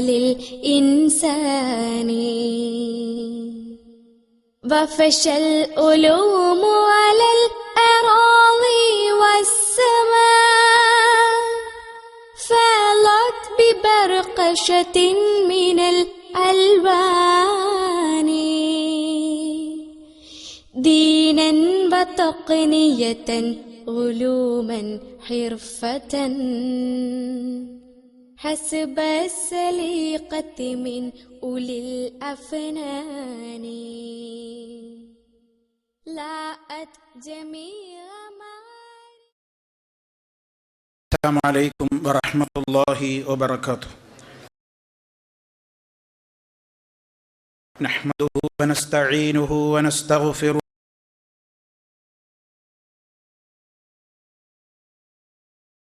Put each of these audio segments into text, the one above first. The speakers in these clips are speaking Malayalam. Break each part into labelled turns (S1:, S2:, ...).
S1: للإنسان وفشى العلوم على الأراضي والسماء فالت ببرقشة من الألوان دينا وتقنية علوما حرفة حسب السليقة من أولي الأفنان لاءت جميع ما.
S2: السلام عليكم ورحمة الله وبركاته. نحمده ونستعينه ونستغفره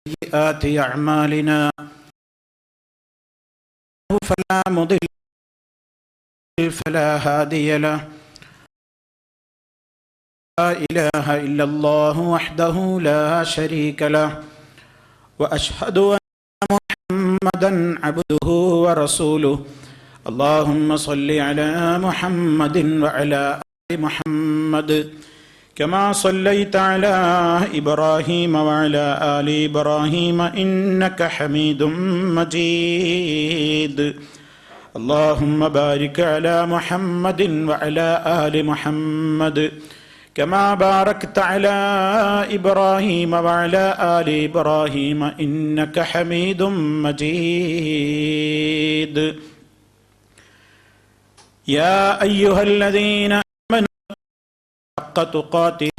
S2: سيئات أعمالنا فلا مضل فلا هادي له لا إله إلا الله وحده لا شريك له وأشهد أن محمدا عبده ورسوله اللهم صل على محمد وعلى آل محمد كما صليت على إبراهيم وعلى آل إبراهيم إنك حميد مجيد اللهم بارك على محمد وعلى آل محمد كما باركت على إبراهيم وعلى آل إبراهيم إنك حميد مجيد يا أيها الذين آمنوا حق تقاته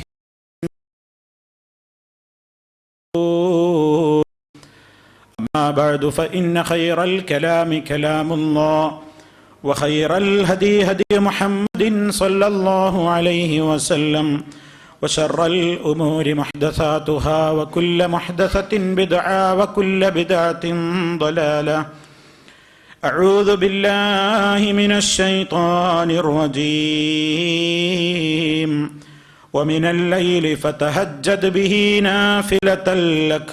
S2: أما بعد فإن خير الكلام كلام الله وخير الهدي هدي محمد صلى الله عليه وسلم وشر الأمور محدثاتها وكل محدثة بدعة وكل بدعة ضلالة أعوذ بالله من الشيطان الرجيم ومن الليل فتهجد به نافلة لك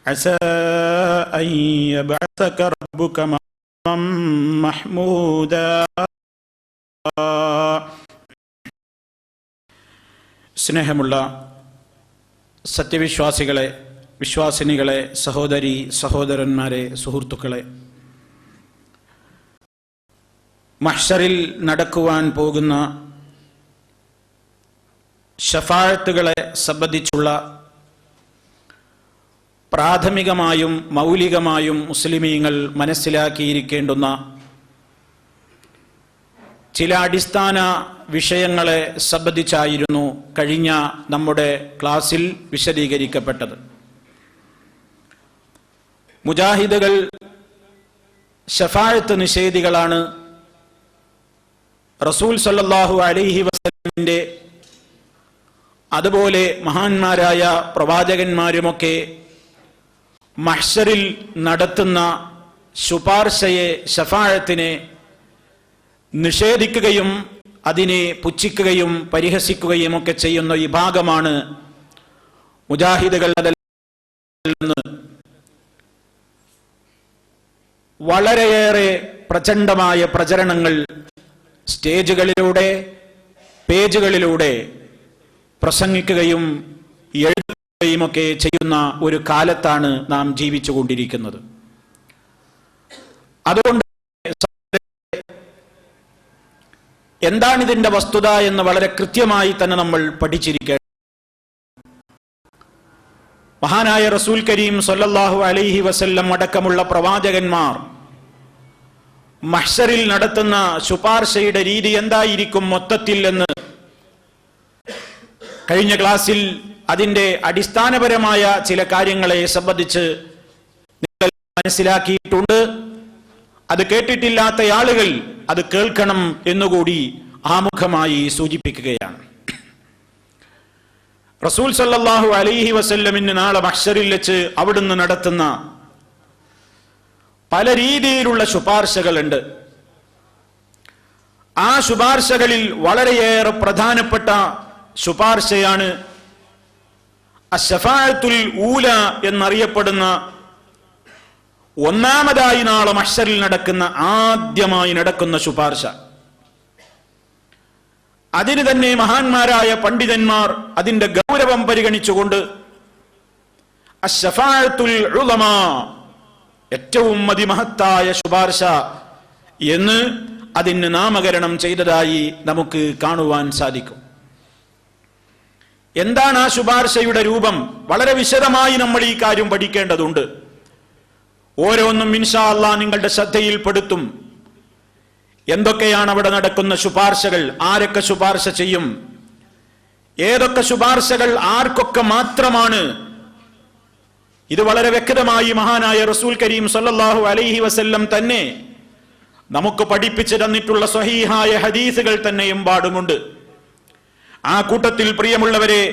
S2: عسى أن يبعثك ربك مقاما محمودا. സ്നേഹമുള്ള സത്യവിശ്വാസികളെ, വിശ്വാസിനികളെ, സഹോദരി സഹോദരന്മാരെ, സുഹൃത്തുക്കളെ, മഹ്ശറിൽ നടക്കുവാൻ പോകുന്ന ശഫാഅത്തുകളെ സംബന്ധിച്ചുള്ള പ്രാഥമികമായും മൗലികമായും മുസ്ലിമീങ്ങൾ മനസ്സിലാക്കിയിരിക്കേണ്ടുന്ന ചില അടിസ്ഥാന വിഷയങ്ങളെ സംബന്ധിച്ചായിരുന്നു കഴിഞ്ഞ നമ്മുടെ ക്ലാസ്സിൽ വിശദീകരിക്കപ്പെട്ടത്. മുജാഹിദുകൾ ശഫാഅത്ത് നിഷേധികളാണ്. റസൂൽ സല്ലല്ലാഹു അലൈഹി വസല്ലമിന്റെ അതുപോലെ മഹാന്മാരായ പ്രവാചകന്മാരുമൊക്കെ മഹ്ശറിൽ നടത്തുന്ന ശുപാർശയെ, ശഫാഅത്തിനെ നിഷേധിക്കുകയും അതിനെ പുച്ഛിക്കുകയും പരിഹസിക്കുകയും ഒക്കെ ചെയ്യുന്ന വിഭാഗമാണ് മുജാഹിദുകൾ. നിന്ന് വളരെയേറെ പ്രചണ്ഡമായ പ്രചരണങ്ങൾ സ്റ്റേജുകളിലൂടെ, പേജുകളിലൂടെ പ്രസംഗിക്കുകയും എഴുതുകയും ഒക്കെ ചെയ്യുന്ന ഒരു കാലത്താണ് നാം ജീവിച്ചുകൊണ്ടിരിക്കുന്നത്. അതുകൊണ്ട് എന്താണിതിന്റെ വസ്തുത എന്ന് വളരെ കൃത്യമായി തന്നെ നമ്മൾ പഠിച്ചിരിക്കണം. മഹാനായ റസൂൽ കരീം സല്ലല്ലാഹു അലൈഹി വസല്ലം അടക്കമുള്ള പ്രവാചകന്മാർ മഹ്ശറിൽ നടത്തുന്ന ശുപാർശയുടെ രീതി എന്തായിരിക്കും മൊത്തത്തിൽ എന്ന് കഴിഞ്ഞ ക്ലാസ്സിൽ അതിന്റെ അടിസ്ഥാനപരമായ ചില കാര്യങ്ങളെ സംബന്ധിച്ച് നിങ്ങൾ മനസ്സിലാക്കിയിട്ടുണ്ട്. അത് കേട്ടിട്ടില്ലാത്ത ആളുകൾ അത് കേൾക്കണം എന്നുകൂടി ആമുഖമായി സൂചിപ്പിക്കുകയാണ്. റസൂൽ സല്ലല്ലാഹു അലൈഹി വസല്ലമിന് നാളെ മഹ്ശറിൽ വെച്ച് അവിടുന്ന് നടത്തുന്ന പല രീതിയിലുള്ള ശുപാർശകളുണ്ട്. ആ ശുപാർശകളിൽ വളരെയേറെ പ്രധാനപ്പെട്ട ശുപാർശയാണ് അശ്ശഫാഅത്തുൽ ഊല എന്നറിയപ്പെടുന്ന ഒന്നാമതായി നാളെ മഹ്ശറിൽ ആദ്യമായി നടക്കുന്ന ശുപാർശ. അതിന് തന്നെ മഹാന്മാരായ പണ്ഡിതന്മാർ അതിന്റെ ഗൗരവം പരിഗണിച്ചുകൊണ്ട് അശ്ശഫാഅത്തുൽ ഉളമാ, ഏറ്റവും അതിമഹത്തായ ശുപാർശ എന്ന് അതിന് നാമകരണം ചെയ്തതായി നമുക്ക് കാണുവാൻ സാധിക്കും. എന്താണ് ആ ശുപാർശയുടെ രൂപം? വളരെ വിശദമായി നമ്മൾ ഈ കാര്യം പഠിക്കേണ്ടതുണ്ട്. ഓരോന്നും ഇൻഷാ അല്ലാഹ് നിങ്ങളുടെ ശ്രദ്ധയിൽപ്പെടുത്തും. എന്തൊക്കെയാണ് അവിടെ നടക്കുന്ന ശുപാർശകൾ, ആരൊക്കെ ശുപാർശ ചെയ്യും, ഏതൊക്കെ ശുപാർശകൾ ആർക്കൊക്കെ മാത്രമാണ്, ഇത് വളരെ വ്യക്തമായി മഹാനായ റസൂൽ കരീം സല്ലല്ലാഹു അലൈഹി വസല്ലം തന്നെ നമുക്ക് പഠിപ്പിച്ചു തന്നിട്ടുള്ള സ്വഹീഹായ ഹദീസുകൾ തന്നെ എമ്പാടുമുണ്ട്. ആ കൂട്ടത്തിൽ പ്രിയമുള്ളവരെ,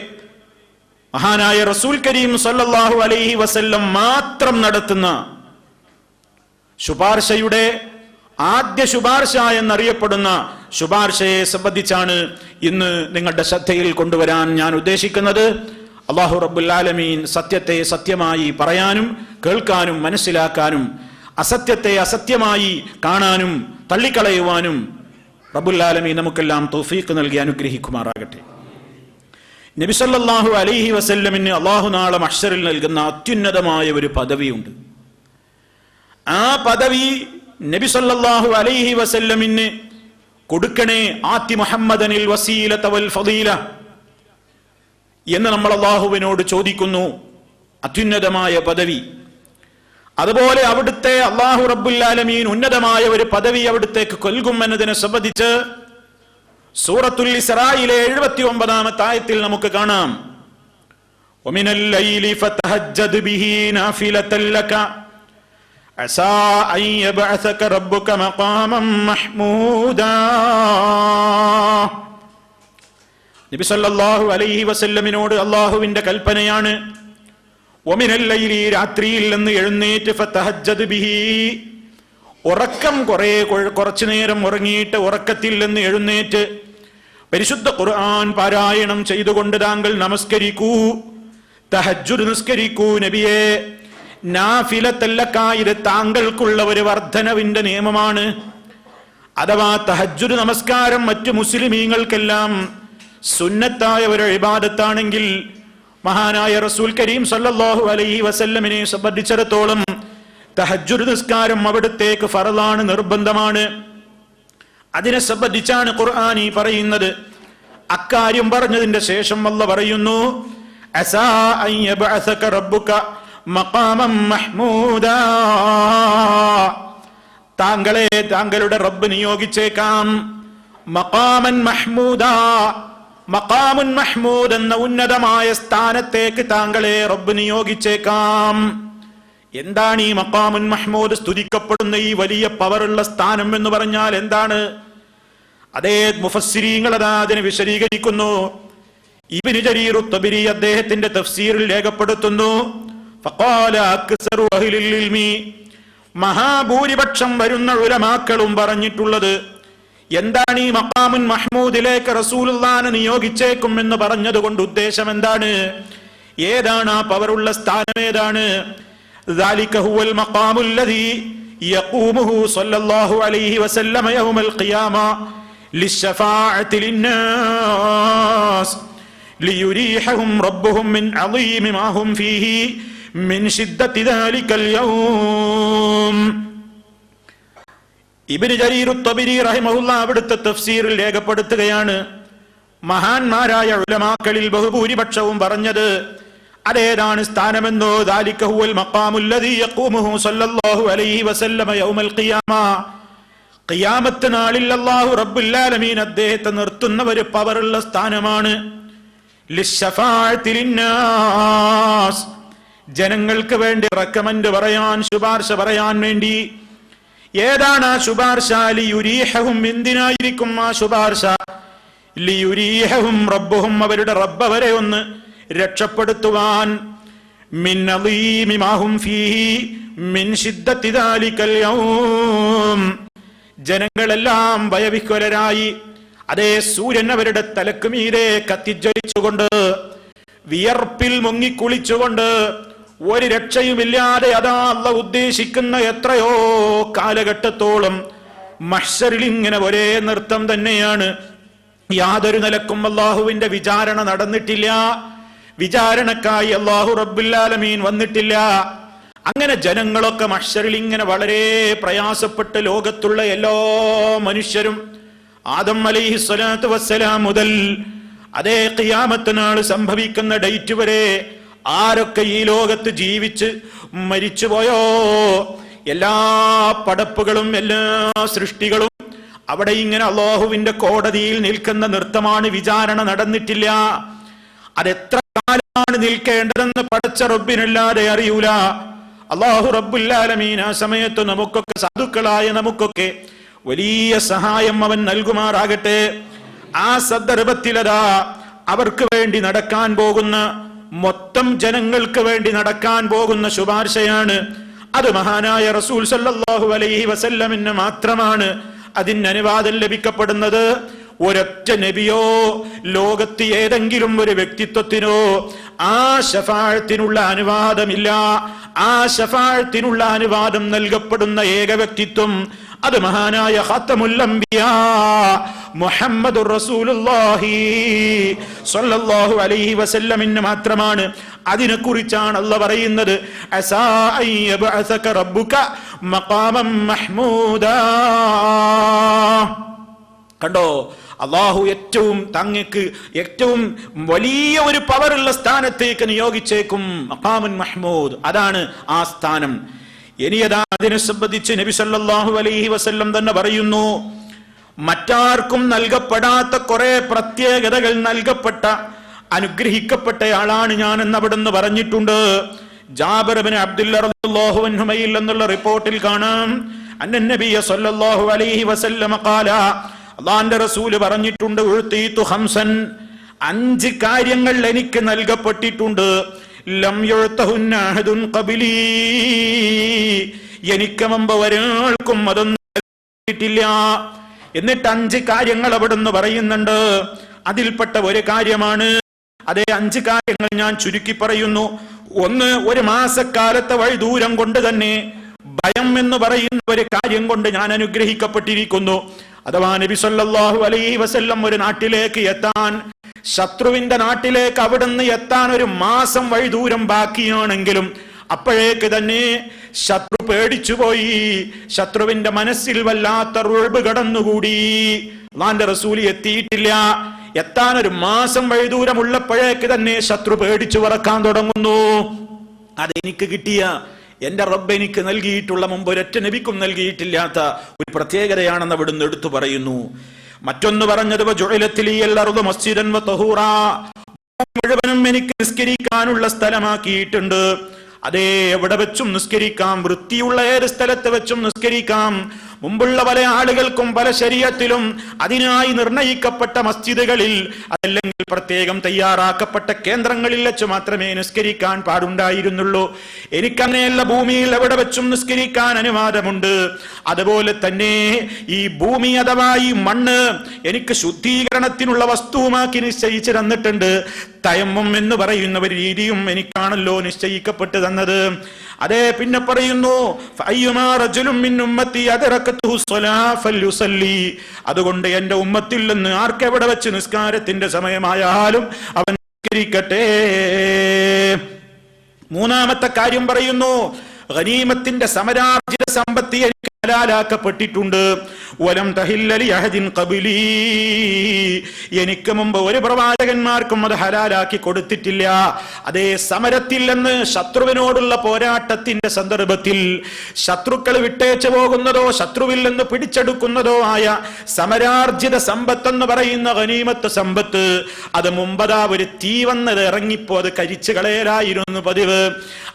S2: മഹാനായ റസൂൽ കരീം സല്ലല്ലാഹു അലൈഹി വസല്ലം മാത്രം നടത്തുന്ന ശുപാർശയുടെ ആദ്യ ശുപാർശ എന്നറിയപ്പെടുന്ന ശുപാർശയെ സംബന്ധിച്ചാണ് ഇന്ന് നിങ്ങളുടെ ശ്രദ്ധയിൽ കൊണ്ടുവരാൻ ഞാൻ ഉദ്ദേശിക്കുന്നത്. അല്ലാഹു റബ്ബുൽ ആലമീൻ സത്യത്തെ സത്യമായി പറയാനും കേൾക്കാനും മനസ്സിലാക്കാനും അസത്യത്തെ അസത്യമായി കാണാനും തള്ളിക്കളയുവാനും റബ്ബുൽ ആലമീൻ നമുക്കെല്ലാം തൗഫീഖ് നൽകി അനുഗ്രഹിക്കുമാറാകട്ടെ. നബി സല്ലല്ലാഹു അലൈഹി വസല്ലമിന് അല്ലാഹു നാളെ മഹ്ശറിൽ നൽകുന്ന അത്യുന്നതമായ ഒരു പദവിയുണ്ട്. ആ പദവി നബി സല്ലല്ലാഹു അലൈഹി വസല്ലമിന് കൊടുക്കണേ. ആതി മുഹമ്മദനിൽ വസീലത വൽ ഫളീല എന്ന് നമ്മൾ അല്ലാഹുവിനോട് ചോദിക്കുന്നു. അത്യുന്നതമായ പദവി. അതുപോലെ അവിടുത്തെ അല്ലാഹു റബ്ബുൽ ആലമീൻ ഉന്നതമായ ഒരു പദവി അവിടുത്തേക്ക് നൽകും എന്നതിനെ സംബന്ധിച്ച് സൂറത്തുൽ ഇസ്രായിലെ 79-ാമത്തെ ആയത്തിൽ നമുക്ക് കാണാം. വമിനൽ ലൈലി ഫതഹജ്ജദ് ബിഹി നാഫിലതൻ ലക അസാ അൻ യബ്അസക റബ്ബുക മഖാമൻ മഹ്മൂദാ. നബി സല്ലല്ലാഹു അലൈഹി വസല്ലമിനോട് അല്ലാഹുവിന്റെ കൽപ്പനയാണ്, വമിനൽ ലൈലി, രാത്രിയിൽ നിന്ന് എഴുന്നേറ്റ്, ഫതഹജ്ജദ് ബിഹി, ഉറക്കം കുറച്ചു നേരം ഉറങ്ങിയിട്ട് ഉറക്കത്തിൽ നിന്ന് എഴുന്നേറ്റ് പരിശുദ്ധ ഖുർആൻ പാരായണം ചെയ്തുകൊണ്ട് താങ്കൾ നമസ്കരിക്കൂ, തഹജ്ജുദ് നിസ്കരിക്കൂ നബിയെ. നാഫിലത്തല്ലക്കായത് താങ്കൾക്കുള്ള ഒരു വർധനവിന്റെ നിയമമാണ്. അഥവാ തഹജ്ജുദ് നമസ്കാരം മറ്റു മുസ്ലിമീങ്ങൾക്കെല്ലാം സുന്നത്തായ ഒരു ഇബാദത്താണെങ്കിൽ മഹാനായ റസൂൽ കരീം സല്ലല്ലാഹു അലൈഹി വസല്ലമിനെ സംബന്ധിച്ചിടത്തോളം തഹജ്ജുദ് നിസ്കാരം അവിടത്തേക്ക് ഫർളാണ്, നിർബന്ധമാണ്. അതിനെ സംബന്ധിച്ചാണ് ഖുർആൻ ഈ പറയുന്നത്. അക്കാര്യം പറഞ്ഞതിന്റെ ശേഷം അല്ലാഹു പറയുന്നു, അസാ അൻ യബ്അസക റബ്ബുക മഖാമൻ മഹ്മൂദാ, താങ്കളെ താങ്കളുടെ റബ്ബ് നിയോഗിച്ചേക്കാം. മഖാമൻ മഹ്മൂദാ, മഖാമുൻ മഹ്മൂദ് എന്ന ഉന്നതമായ സ്ഥാനത്തേക്ക് താങ്കളെ റബ്ബ് നിയോഗിച്ചേക്കാം. എന്താണ് ഈ മഖാമുൻ മഹ്മൂദ്, സ്തുതിക്കപ്പെടുന്ന ഈ വലിയ പവറുള്ള സ്ഥാനം എന്ന് പറഞ്ഞാൽ എന്താണ്? അതേ മുഫസ്സിരീങ്ങൾ അതിനെ വിശദീകരിക്കുന്നു. ഇബ്നു ജരീർ അത്ത്-തബരി അദ്ദേഹത്തിന്റെ തഫ്സീറിൽ രേഖപ്പെടുത്തുന്നു, ഫഖാല അക്സറു അഹ്ലിൽ ഇൽമി, മഹാഭൂരിപക്ഷം വരുന്ന ഉലമാക്കളും പറഞ്ഞിട്ടുള്ളത്, എന്താണ് ഈ മഖാമുൻ മഹ്മൂദിലേക്ക് റസൂലുള്ളാഹിനെ നിയോഗിച്ചേക്കും എന്ന് പറഞ്ഞതുകൊണ്ട് ഉദ്ദേശം എന്താണ്? ഏതാണ് ആ പവറുള്ള സ്ഥാനം? ഏതാണ്? ذلك هو المقام الذي يقومه صلى الله عليه وسلم يوم القيامة للشفاعة للناس ليريحهم ربهم من عظيم ما هم فيه من شدة ذلك اليوم. ഇബ്നു ജരീർ അത്ത്-തബരി റഹിമഹുല്ലാ അവിടുത്തെ തഫ്സീറിൽ രേഖപ്പെടുത്തുകയാണ്, മഹാന്മാരായ ഉലമാക്കളിൽ ബഹുഭൂരിപക്ഷവും പറഞ്ഞത് അതേതാണ് സ്ഥാനമെന്നോ, ദാലിക ഹുവൽ മഖാമുൽ ലദീ യഖൂമുഹു സല്ലല്ലാഹു അലൈഹി വസല്ലമ യൗമൽ ഖിയാമ, ഖിയാമത്ത് നാളിൽ അല്ലാഹു റബ്ബുൽ ആലമീൻ അദ്ദേഹത്തെ നിർത്തുന്ന ഒരു പവറുള്ള സ്ഥാനമാണ്. ലിശ്ശഫാഅത്തി ലിന്നാസ്, ജനങ്ങൾക്ക് വേണ്ടി റെക്കമെൻഡ് പറയാൻ, ശുപാർശ പറയാൻ വേണ്ടി. ഏതാണ് ആ ശുപാർശ? ലിയുരീഹും, എന്തിനായിരിക്കും ആ ശുപാർശ? ലിയുരീഹും റബ്ബുഹും, അവരുടെ റബ്ബ് അവരെ ഒന്ന് രക്ഷപ്പെടുത്തുവാൻ. മിൻ അളീമി മാ ഹും ഫീഹി മിൻ ശിദ്ദത്തി ദാലികൽ യൗം, ജനങ്ങളെല്ലാം ഭയവിഹ്വലരായി, അതേ സൂര്യൻ അവരുടെ തലക്ക് മീതെ കത്തിജ്വലിച്ചുകൊണ്ട്, വിയർപ്പിൽ മുങ്ങിക്കുളിച്ചുകൊണ്ട്, ഒരു രക്ഷയുമില്ലാതെ അതാ അല്ലാഹു ഉദ്ദേശിക്കുന്ന എത്രയോ കാലഘട്ടത്തോളം മഹ്ശറിൽ ഇങ്ങനെ ഒരേ നൃത്തം തന്നെയാണ്. യാതൊരു നിലക്കും അല്ലാഹുവിന്റെ വിചാരണ നടന്നിട്ടില്ല, വിചാരണക്കായി അല്ലാഹു റബ്ബുൽ ആലമീൻ വന്നിട്ടില്ല. അങ്ങനെ ജനങ്ങളൊക്കെ മഹ്ശറിൽ ഇങ്ങനെ വളരെ പ്രയാസപ്പെട്ട് ലോകത്തുള്ള എല്ലാ മനുഷ്യരും ആദം അലൈഹിസ്സലാത്തു വസ്സലാം മുതൽ അതേ ഖിയാമത്ത് നാൾ സംഭവിക്കുന്ന ഡേറ്റ് വരെ ആരൊക്കെ ഈ ലോകത്ത് ജീവിച്ച് മരിച്ചുപോയോ എല്ലാ പടപ്പുകളും എല്ലാ സൃഷ്ടികളും അവിടെ ഇങ്ങനെ അല്ലാഹുവിന്റെ കോടതിയിൽ നിൽക്കുന്ന നൃത്തമാണ്. വിചാരണ നടന്നിട്ടില്ല. അതെത്ര കാലമാണ് നിൽക്കേണ്ടതെന്ന് പടച്ച റബ്ബിനല്ലാതെ അറിയൂല. അല്ലാഹു റബ്ബുൽ ആലമീൻ ആ സമയത്ത് നമുക്കൊക്കെ സാധുക്കളായ നമുക്കൊക്കെ വലിയ സഹായം അവൻ നൽകുമാറാകട്ടെ. ആ സന്ദർഭത്തിലതാ അവർക്ക് വേണ്ടി നടക്കാൻ പോകുന്ന, മൊത്തം ജനങ്ങൾക്ക് വേണ്ടി നടക്കാൻ പോകുന്ന ശുപാർശയാണ്. അത് മഹാനായ റസൂൽ സല്ലല്ലാഹു അലൈഹി വസല്ലമിന് മാത്രമാണ് അതിന് അനുവാദം ലഭിക്കപ്പെടുന്നത്. ഒരൊറ്റ നബിയോ ലോകത്ത് ഏതെങ്കിലും ഒരു വ്യക്തിത്വത്തിനോ ആ ശഫാഅത്തിനുള്ള അനുവാദമില്ല. ആ ശഫാഅത്തിനുള്ള അനുവാദം നൽകപ്പെടുന്ന ഏക വ്യക്തിത്വം അത് മഹാനായ ഖാതമുൽ അംബിയാ മുഹമ്മദുർ റസൂലുള്ളാഹി സ്വല്ലല്ലാഹു അലൈഹി വസല്ലമിന് മാത്രമാണ്. അതിനെക്കുറിച്ചാണ് അല്ലാഹ് പറയുന്നത്, അസാ അയ്യബഅസക റബ്ബുക മഖാമൻ മഹ്മൂദാ. കണ്ടോ, അല്ലാഹു തങ്ങൾക്ക് ഏറ്റവും വലിയ ഒരു പവറുള്ള സ്ഥാനത്തേക്ക് നിയോഗിച്ചേക്കും. മഖാമുൻ മഹ്മൂദ്, അതാണ് ആ സ്ഥാനം. ഇനിയതാ അതിനെ സംബന്ധിച്ച് നബി സല്ലല്ലാഹു അലൈഹി വസല്ലം തന്നെ പറയുന്നു, മറ്റാർക്കും നൽകപ്പെടാത്ത കുറെ പ്രത്യേകതകൾ നൽകപ്പെട്ട അനുഗ്രഹിക്കപ്പെട്ടയാളാണ് ഞാൻ എന്ന് അവിടുന്ന് പറഞ്ഞിട്ടുണ്ട്. ജാബിർ ഇബ്നു അബ്ദുല്ലാഹ് റളിയല്ലാഹു അൻഹുമയിൽ എന്നുള്ള റിപ്പോർട്ടിൽ കാണാം, അന്നൻ നബിയ സല്ലല്ലാഹു അലൈഹി വസല്ലം ഖാല, അല്ലാഹുവിന്റെ റസൂൽ പറഞ്ഞിട്ടുണ്ട്, ഉഅ്തീതു ഖംസൻ, 5 കാര്യങ്ങൾ എനിക്ക് നൽകപ്പെട്ടിട്ടുണ്ട്. ലം യുഅ്തഹുന്ന അഹദുൻ ഖബലി, എനിക്ക് മുമ്പ് ഒരാൾക്കും അതൊന്നും നൽകിയിട്ടില്ല. എന്നിട്ട് 5 കാര്യങ്ങൾ അവിടുന്ന് പറയുന്നുണ്ട്. അതിൽപ്പെട്ട ഒരു കാര്യമാണ്, അതേ 5 കാര്യങ്ങൾ ഞാൻ ചുരുക്കി പറയുന്നു. ഒന്ന്, ഒരു മാസക്കാലത്തെ വഴി ദൂരം കൊണ്ട് തന്നെ ഭയം എന്ന് പറയുന്ന ഒരു കാര്യം കൊണ്ട് ഞാൻ അനുഗ്രഹിക്കപ്പെട്ടിരിക്കുന്നു. അഥവാ നബി സല്ലല്ലാഹു അലൈഹി വസല്ലം ഒരു നാട്ടിലേക്ക് എത്താൻ, ശത്രുവിന്റെ നാട്ടിലേക്ക് അവിടുന്ന് എത്താൻ ഒരു മാസം വഴി ദൂരം ബാക്കിയാണെങ്കിലും അപ്പോഴേക്ക് തന്നെ ശത്രു പേടിച്ചുപോയി. ശത്രുവിന്റെ മനസ്സിൽ വല്ലാത്ത റുഅ്ബ് കടന്നുകൂടി. അല്ലാഹുവിന്റെ റസൂൽ എത്തിയിട്ടില്ല, എത്താൻ ഒരു മാസം വഴി ദൂരമുള്ളപ്പോഴേക്ക് തന്നെ ശത്രു പേടിച്ചു വിറക്കാൻ തുടങ്ങുന്നു. അതെനിക്ക് കിട്ടിയ, എന്റെ റബ്ബ് എനിക്ക് നൽകിയിട്ടുള്ള മുമ്പ് ഒരൊറ്റ നബിക്കും നൽകിയിട്ടില്ലാത്ത ഒരു പ്രത്യേകതയാണെന്ന് അവിടുന്ന് എടുത്തു പറയുന്നു. മറ്റൊന്ന് പറഞ്ഞത്, മുഴുവനും എനിക്ക് നിസ്കരിക്കാനുള്ള സ്ഥലമാക്കിയിട്ടുണ്ട്. അതേ, എവിടെ വെച്ചും നിസ്കരിക്കാം, വൃത്തിയുള്ള ഏത് സ്ഥലത്ത് വെച്ചും നിസ്കരിക്കാം. മുമ്പുള്ള പല ആളുകൾക്കും പല ശരീഅത്തിലും അതിനായി നിർണയിക്കപ്പെട്ട മസ്ജിദുകളിൽ, അതല്ലെങ്കിൽ പ്രത്യേകം തയ്യാറാക്കപ്പെട്ട കേന്ദ്രങ്ങളിൽ വെച്ച് മാത്രമേ നിസ്കരിക്കാൻ പാടുണ്ടായിരുന്നുള്ളൂ. എനിക്കങ്ങനെയല്ല, ഭൂമിയിൽ എവിടെ വെച്ചും നിസ്കരിക്കാൻ അനുവാദമുണ്ട്. അതുപോലെ തന്നെ ഈ ഭൂമി അഥവാ ഈ മണ്ണ് എനിക്ക് ശുദ്ധീകരണത്തിനുള്ള വസ്തുവുമാക്കി നിശ്ചയിച്ചു തന്നിട്ടുണ്ട്. തയമ്മം എന്ന് പറയുന്ന ഒരു രീതിയും എനിക്കാണല്ലോ നിശ്ചയിക്കപ്പെട്ടു തന്നത്. അതേ, പിന്നെ പറയുന്നു, അതുകൊണ്ട് എന്റെ ഉമ്മത്തിൽ നിന്ന് ആർക്കെവിടെ വെച്ച് നിസ്കാരത്തിന്റെ സമയമായാലും അവൻ നിസ്കരിക്കട്ടെ. മൂന്നാമത്തെ കാര്യം പറയുന്നു, ഗനീമത്തിന്റെ സമരാർജിത സമ്പത്തി എനിക്ക് ഹലാലാക്കപ്പെട്ടിട്ടുണ്ട്. വലം തഹില്ല ലി അഹദിൻ ഖബലി, എനിക്ക് മുമ്പ് ഒരു പ്രവാചകന്മാർക്കും അത് ഹലാലാക്കി കൊടുത്തിട്ടില്ല. അതേ, സമരത്തിൽ നിന്ന് ശത്രുവിനോടുള്ള പോരാട്ടത്തിന്റെ സന്ദർഭത്തിൽ ശത്രുക്കൾ വിട്ടേച്ചു പോകുന്നതോ ശത്രുവിൽ നിന്ന് പിടിച്ചെടുക്കുന്നതോ ആയ സമരാർജിത സമ്പത്ത് എന്ന് പറയുന്ന ഗനീമത്ത് സമ്പത്ത്, അത് മുമ്പതാ ഒരു തീ വന്നത് ഇറങ്ങിപ്പോ അത് കരിച്ചു കളയലായിരുന്നു പതിവ്.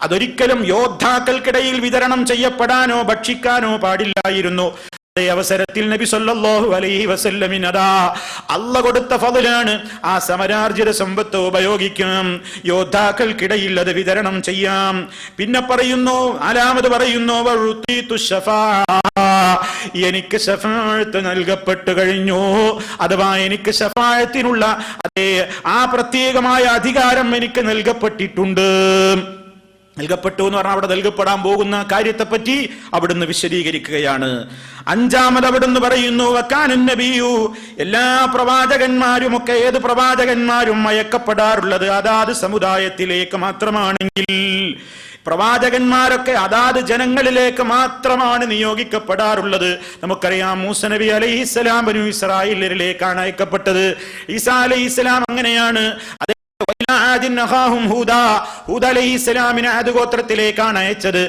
S2: അതൊരിക്കലും യോദ്ധാക്കൾക്കിടയിൽ വിതരണം ചെയ്യപ്പെടാനോ ഭക്ഷിക്കാനോ പാടില്ലായിരുന്നു. അതേ അവസരത്തിൽ നബി സല്ലല്ലാഹു അലൈഹി വസല്ലമിനതാ അല്ലാഹു കൊടുത്ത ഫളലാണ് ആ സമരാർജിത സമ്പത്ത് ഉപയോഗിക്കണം, യോദ്ധാക്കൾക്കിടയിൽ അത് വിതരണം ചെയ്യാം. പിന്നെ പറയുന്നു, നാലാമത് പറയുന്നു, എനിക്ക് ശഫാഅത്ത് നൽകപ്പെട്ടു കഴിഞ്ഞു. അഥവാ എനിക്ക് ശഫാഅത്തിനുള്ള അതേ ആ പ്രത്യേകമായ അധികാരം എനിക്ക് നൽകപ്പെട്ടിട്ടുണ്ട്. നൽകപ്പെട്ടു എന്ന് പറഞ്ഞാൽ അവിടെ നൽകപ്പെടാൻ പോകുന്ന കാര്യത്തെപ്പറ്റി അവിടുന്ന് വിശദീകരിക്കുകയാണ്. അഞ്ചാമത് അവിടുന്ന് പറയുന്നു, വക്കാനൻ നബിയു, എല്ലാ പ്രവാചകന്മാരും ഒക്കെ ഏത് പ്രവാചകന്മാരും അയക്കപ്പെടാറുള്ളത് അതാത് സമുദായത്തിലേക്ക് മാത്രമാണെങ്കിൽ, പ്രവാചകന്മാരൊക്കെ അതാത് ജനങ്ങളിലേക്ക് മാത്രമാണ് നിയോഗിക്കപ്പെടാറുള്ളത്. നമുക്കറിയാം, മൂസ നബി അലൈഹിസ്സലാം ബനൂ ഇസ്രായേലിലേക്കാണ് അയക്കപ്പെട്ടത്. ഈസാ അലൈഹിസ്സലാം അങ്ങനെയാണ്. ഹൂദ് അലൈഹിസ്സലാമിനെ ആദ് ഗോത്രത്തിലേക്കാണ് അയച്ചത്.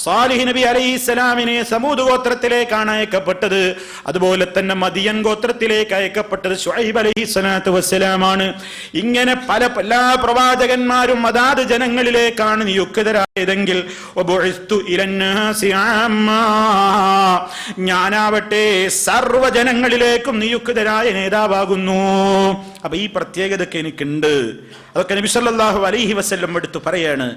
S2: സാലിഹ് നബി അലൈഹിസ്സലാമിനെ സമൂദ് ഗോത്രത്തിലേക്കാണ് അയക്കപ്പെട്ടത്. അതുപോലെ തന്നെ മദിയൻ ഗോത്രത്തിലേക്ക് അയക്കപ്പെട്ടത് ശുഐബ് അലൈഹിസ്സലാത്തു വസ്സലാമാണ്. ഇങ്ങനെ പല എല്ലാ പ്രവാചകന്മാരും അതാത് ജനങ്ങളിലേക്കാണ് നിയുക്തരായതെങ്കിൽ ഞാനാവട്ടെ സർവ്വജനങ്ങളിലേക്കും നിയുക്തരായ നേതാവാകുന്നു. അപ്പൊ ഈ പ്രത്യേകതയൊക്കെ എനിക്കുണ്ട്. അതൊക്കെ നബി സല്ലല്ലാഹു അലൈഹി വസല്ലം എടുത്തു പറയാണ്.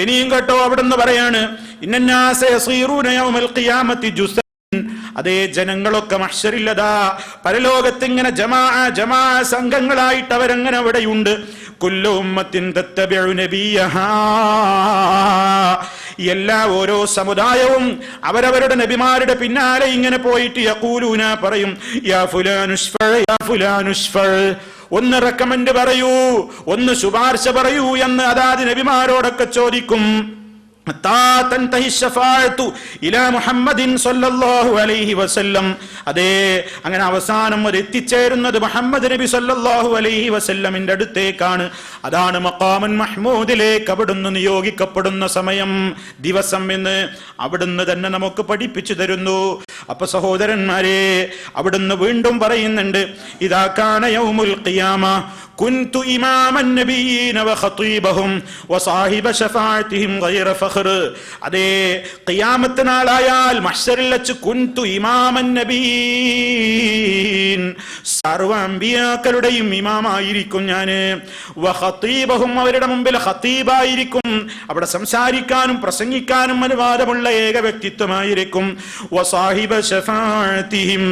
S2: ഇനിയും കേട്ടോ, അവിടുന്ന് പറയാണ്, ഇന്നന്നാസ യസീറൂന യൗമൽ ഖിയാമത്തി ജുസൻ, അതേ ജനങ്ങളൊക്കെ മഹ്ശറില്ലതാ പരലോകത്ത് ഇങ്ങനെ ജമാ സംഘങ്ങളായിട്ട് അവരങ്ങനെ അവിടെയുണ്ട്. കുല്ലു ഉമ്മത്തിൻ തത്തബിഉ നബിയഹാ, എല്ലാ ഓരോ സമുദായവും അവരവരുടെ നബിമാരുടെ പിന്നാലെ ഇങ്ങനെ പോയിട്ട് യഖൂലൂന പറയും, യാ ഫുലാനുഷ്ഫഅ യാ ഫുലാനുഷ്ഫഅ, ഒന്ന് റെക്കമെൻഡ് പറയൂ, ഒന്ന് ശുപാർശ പറയൂ എന്ന് അതാത് നബിമാരോടൊക്കെ ചോദിക്കും. അതേ, അങ്ങനെ അവസാനം അത് എത്തിച്ചേരുന്നത് മുഹമ്മദ് നബി സല്ലല്ലാഹു അലൈഹി വസല്ലമിന്റെ അടുത്തേക്കാണ്. അതാണ് മഖാമുൻ മഹ്മൂദിലേക്ക് അവിടുന്ന് നിയോഗിക്കപ്പെടുന്ന സമയം, ദിവസം എന്ന് അവിടുന്ന് തന്നെ നമുക്ക് പഠിപ്പിച്ചു തരുന്നു. അപ്പൊ സഹോദരന്മാരെ, അവിടുന്ന് വീണ്ടും പറയുന്നുണ്ട്, ഇദാ കാന യൗമുൽ ഖിയാമ കുൻതു ഇമാമൻ നബിയ്യീന വഖതീബഹും വസാഹിബ ശഫാഅതിഹിം ഗൈറ ഫഖർ. അതേ, ഖിയാമത്ത് നാളായാൽ മഹ്ശറിൽ വെച്ച് കുൻതു ഇമാമൻ നബിയ്യീൻ, സർവ്വ അമ്പിയാക്കളുടെയും ഇമാമായിരിക്കും ഞാന്. വഖതീബഹും, അവരുടെ മുമ്പിൽ ഖതീബായിരിക്കും, അവിടെ സംസാരിക്കാനും പ്രസംഗിക്കാനും അനുവാദമുള്ള ഏക വ്യക്തിത്വമായിരിക്കും. വസാഹിബ ശഫാഅതിഹിം,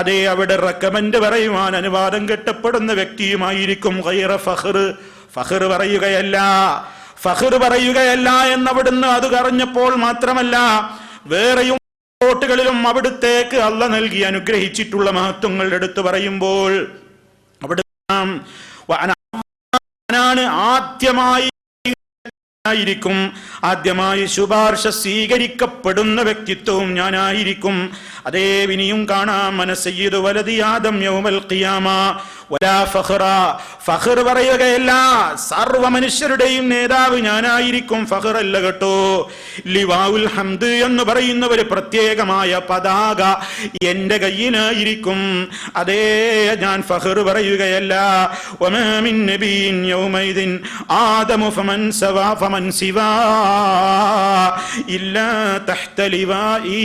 S2: അതേ, അവിടെ റെക്കമെൻഡ് പറയുവാൻ അനുവാദം കിട്ടപ്പെടുന്ന വ്യക്തിയുമായിരിക്കും. ഗൈറ ഫഖർ, ഫഖർ പറയുകയല്ല എന്നവിടുന്ന് അത് പറഞ്ഞപ്പോൾ മാത്രമല്ല, വേറെയും ോട്ടുകളിലും അവിടുത്തേക്ക് അള്ളാഹ് നൽകി അനുഗ്രഹിച്ചിട്ടുള്ള മഹത്വങ്ങൾ എടുത്തു പറയുമ്പോൾ അവിടുന്ന് ആദ്യമായി ശുപാർശ സ്വീകരിക്കപ്പെടുന്ന വ്യക്തിത്വവും ഞാനായിരിക്കും. അതേ, വിനിയും കാണാം, മനസ്സയ്യിദു വലദി ആദം യൗമൽ ഖിയാമ വലാ ഫഖറ, ഫഖർ പറയുകയല്ല, സർവ്വ മനുഷ്യരുടെയും നേതാവ് ഞാനായിരിക്കും, ഫഖർ അല്ല കേട്ടോ. ലിവാഉൽ ഹംദ് എന്ന് പറയുന്ന ഒരു പ്രത്യേകമായ പതാക എന്റെ കയ്യിലായിരിക്കും. അതേ, ഞാൻ ഫഖർ പറയുകയല്ല. വമാ മിൻ നബിയിൻ യൗമൈദിൻ ആദമു ഫമൻ സവാ ഫമൻ സിവാ ഇല്ലാ തഹ്ത ലിവാഇ,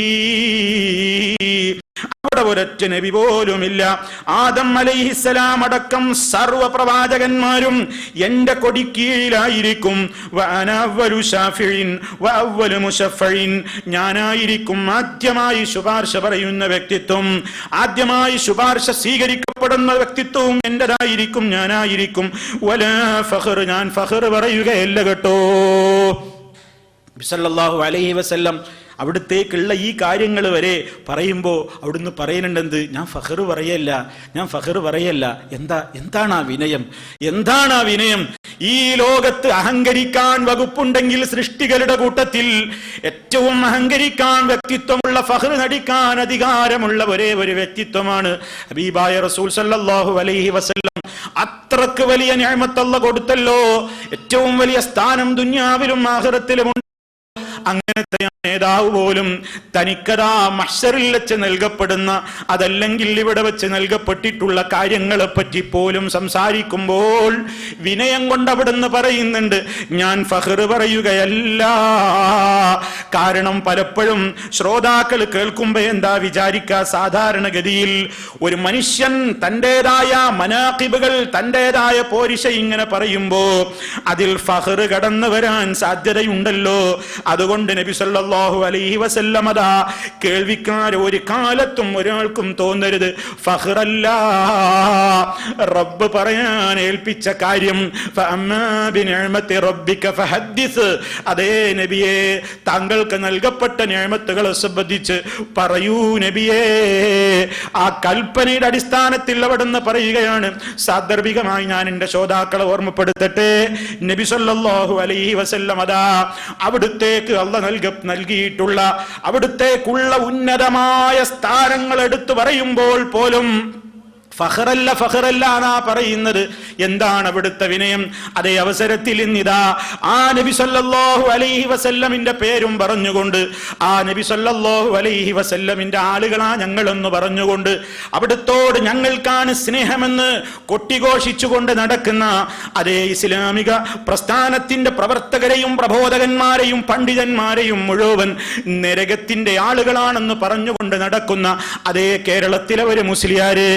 S2: അവിടെ ഒരൊറ്റ നബി പോലുമില്ല. ആദം അലൈഹിസ്സലാം അടക്കം സർവ്വ പ്രവാചകന്മാരും എന്റെ കൊടിക്കീഴിലായിരിക്കും. ഞാനായിരിക്കും ആദ്യമായി ശുപാർശ പറയുന്ന വ്യക്തിത്വം, ആദ്യമായി ശുപാർശ സ്വീകരിക്കപ്പെടുന്ന വ്യക്തിത്വവും എന്റേതായിരിക്കും, ഞാനായിരിക്കും. വലാ ഫഖർ, ഞാൻ ഫഖർ പറയുകയല്ല കേട്ടോ. സല്ലല്ലാഹു അലൈഹി വസല്ലം അവിടുത്തേക്കുള്ള ഈ കാര്യങ്ങൾ വരെ പറയുമ്പോൾ അവിടുന്ന് പറയുന്നുണ്ടെന്ത്, ഞാൻ ഫഖർ പറയല്ല. എന്താണ് ആ വിനയം? ഈ ലോകത്ത് അഹങ്കരിക്കാൻ വകുപ്പുണ്ടെങ്കിൽ സൃഷ്ടികളുടെ കൂട്ടത്തിൽ ഏറ്റവും അഹങ്കരിക്കാൻ വ്യക്തിത്വമുള്ള, ഫഖർ നടിക്കാൻ അധികാരമുള്ള ഒരേ ഒരു വ്യക്തിത്വമാണ് ഹബീബായ റസൂൽ സല്ലല്ലാഹു അലൈഹി വസല്ലം. അത്രക്ക് വലിയ നിഅമത്ത് അല്ലാഹ് കൊടുത്തല്ലോ, ഏറ്റവും വലിയ സ്ഥാനം ദുനിയാവിലും ആഖിറത്തിലും. അങ്ങനത്തെ നേതാവ് പോലും തനിക്കതാ മഹ്ശറിൽ വെച്ച് നൽകപ്പെടുന്ന, അതല്ലെങ്കിൽ ഇവിടെ വെച്ച് നൽകപ്പെട്ടിട്ടുള്ള കാര്യങ്ങളെ പറ്റി പോലും സംസാരിക്കുമ്പോൾ വിനയം കൊണ്ട് അവിടുന്ന് പറയുന്നുണ്ട്, ഞാൻ ഫഖർ പറയുകയല്ല. കാരണം പലപ്പോഴും ശ്രോതാക്കൾ കേൾക്കുമ്പോ എന്താ വിചാരിക്കുക, സാധാരണഗതിയിൽ ഒരു മനുഷ്യൻ തന്റേതായ മനാഖിബുകൾ, തന്റേതായ പോരിശ ഇങ്ങനെ പറയുമ്പോ അതിൽ ഫഖർ കടന്നു വരാൻ സാധ്യതയുണ്ടല്ലോ. അതുകൊണ്ട് അതുകൊണ്ട് നബി സല്ലല്ലാഹു അലൈഹി വസല്ലം അതാ കേൾവിക്കാർ ഒരു കാലത്തും ഒരാൾക്കും തോന്നരുത് ഫഖ്റല്ല, റബ്ബ് പറയാൻ ഏൽപ്പിച്ച കാര്യം ഫഅമ്മാ ബിനിഅമതി റബ്ബിക ഫഹദ്ദിസ്, അതേ നബിയേ താങ്കൾക്ക് നൽകപ്പെട്ട നിഅമത്തുകളെ സംബന്ധിച്ച് പറയൂ നബിയേ. ആ കൽപ്പനയുടെ അടിസ്ഥാനത്തിൽ അവിടുന്ന് പറയുകയാണ്. സാന്ദർഭികമായി ഞാൻ എന്റെ ശ്രോതാക്കളെ ഓർമ്മപ്പെടുത്തട്ടെ. നബി സല്ലല്ലാഹു അലൈഹി വസല്ലം അതാ അവിടുത്തേക്ക് അല്ലാഹ് നൽകിയിട്ടുള്ള അവിടുത്തേക്കുള്ള ഉന്നതമായ സ്ഥാനങ്ങൾ എടുത്തു പറയുമ്പോൾ പോലും ഫഖറല്ല ഫഖറല്ല എന്നാ പറയുന്നത്. എന്താണ് അവിടുത്തെ വിനയം? അതേ അവസരത്തിൽ ഇന്നിതാ ആ നബി സല്ലല്ലാഹു അലൈഹി വസല്ലമിന്റെ പേരും പറഞ്ഞുകൊണ്ട്, ആ നബി സല്ലല്ലാഹു അലൈഹി വസല്ലമിന്റെ ആളുകളാ ഞങ്ങളെന്ന് പറഞ്ഞുകൊണ്ട്, അവിടുത്തോട് ഞങ്ങൾക്കാണ് സ്നേഹമെന്ന് കൊട്ടിഘോഷിച്ചുകൊണ്ട് നടക്കുന്ന അതേ ഇസ്ലാമിക പ്രസ്ഥാനത്തിന്റെ പ്രവർത്തകരെയും പ്രബോധകന്മാരെയും പണ്ഡിതന്മാരെയും മുഴുവൻ നരകത്തിന്റെ ആളുകളാണെന്ന് പറഞ്ഞുകൊണ്ട് നടക്കുന്ന അതേ കേരളത്തിലെ ഒരു മുസ്ലിയാര്,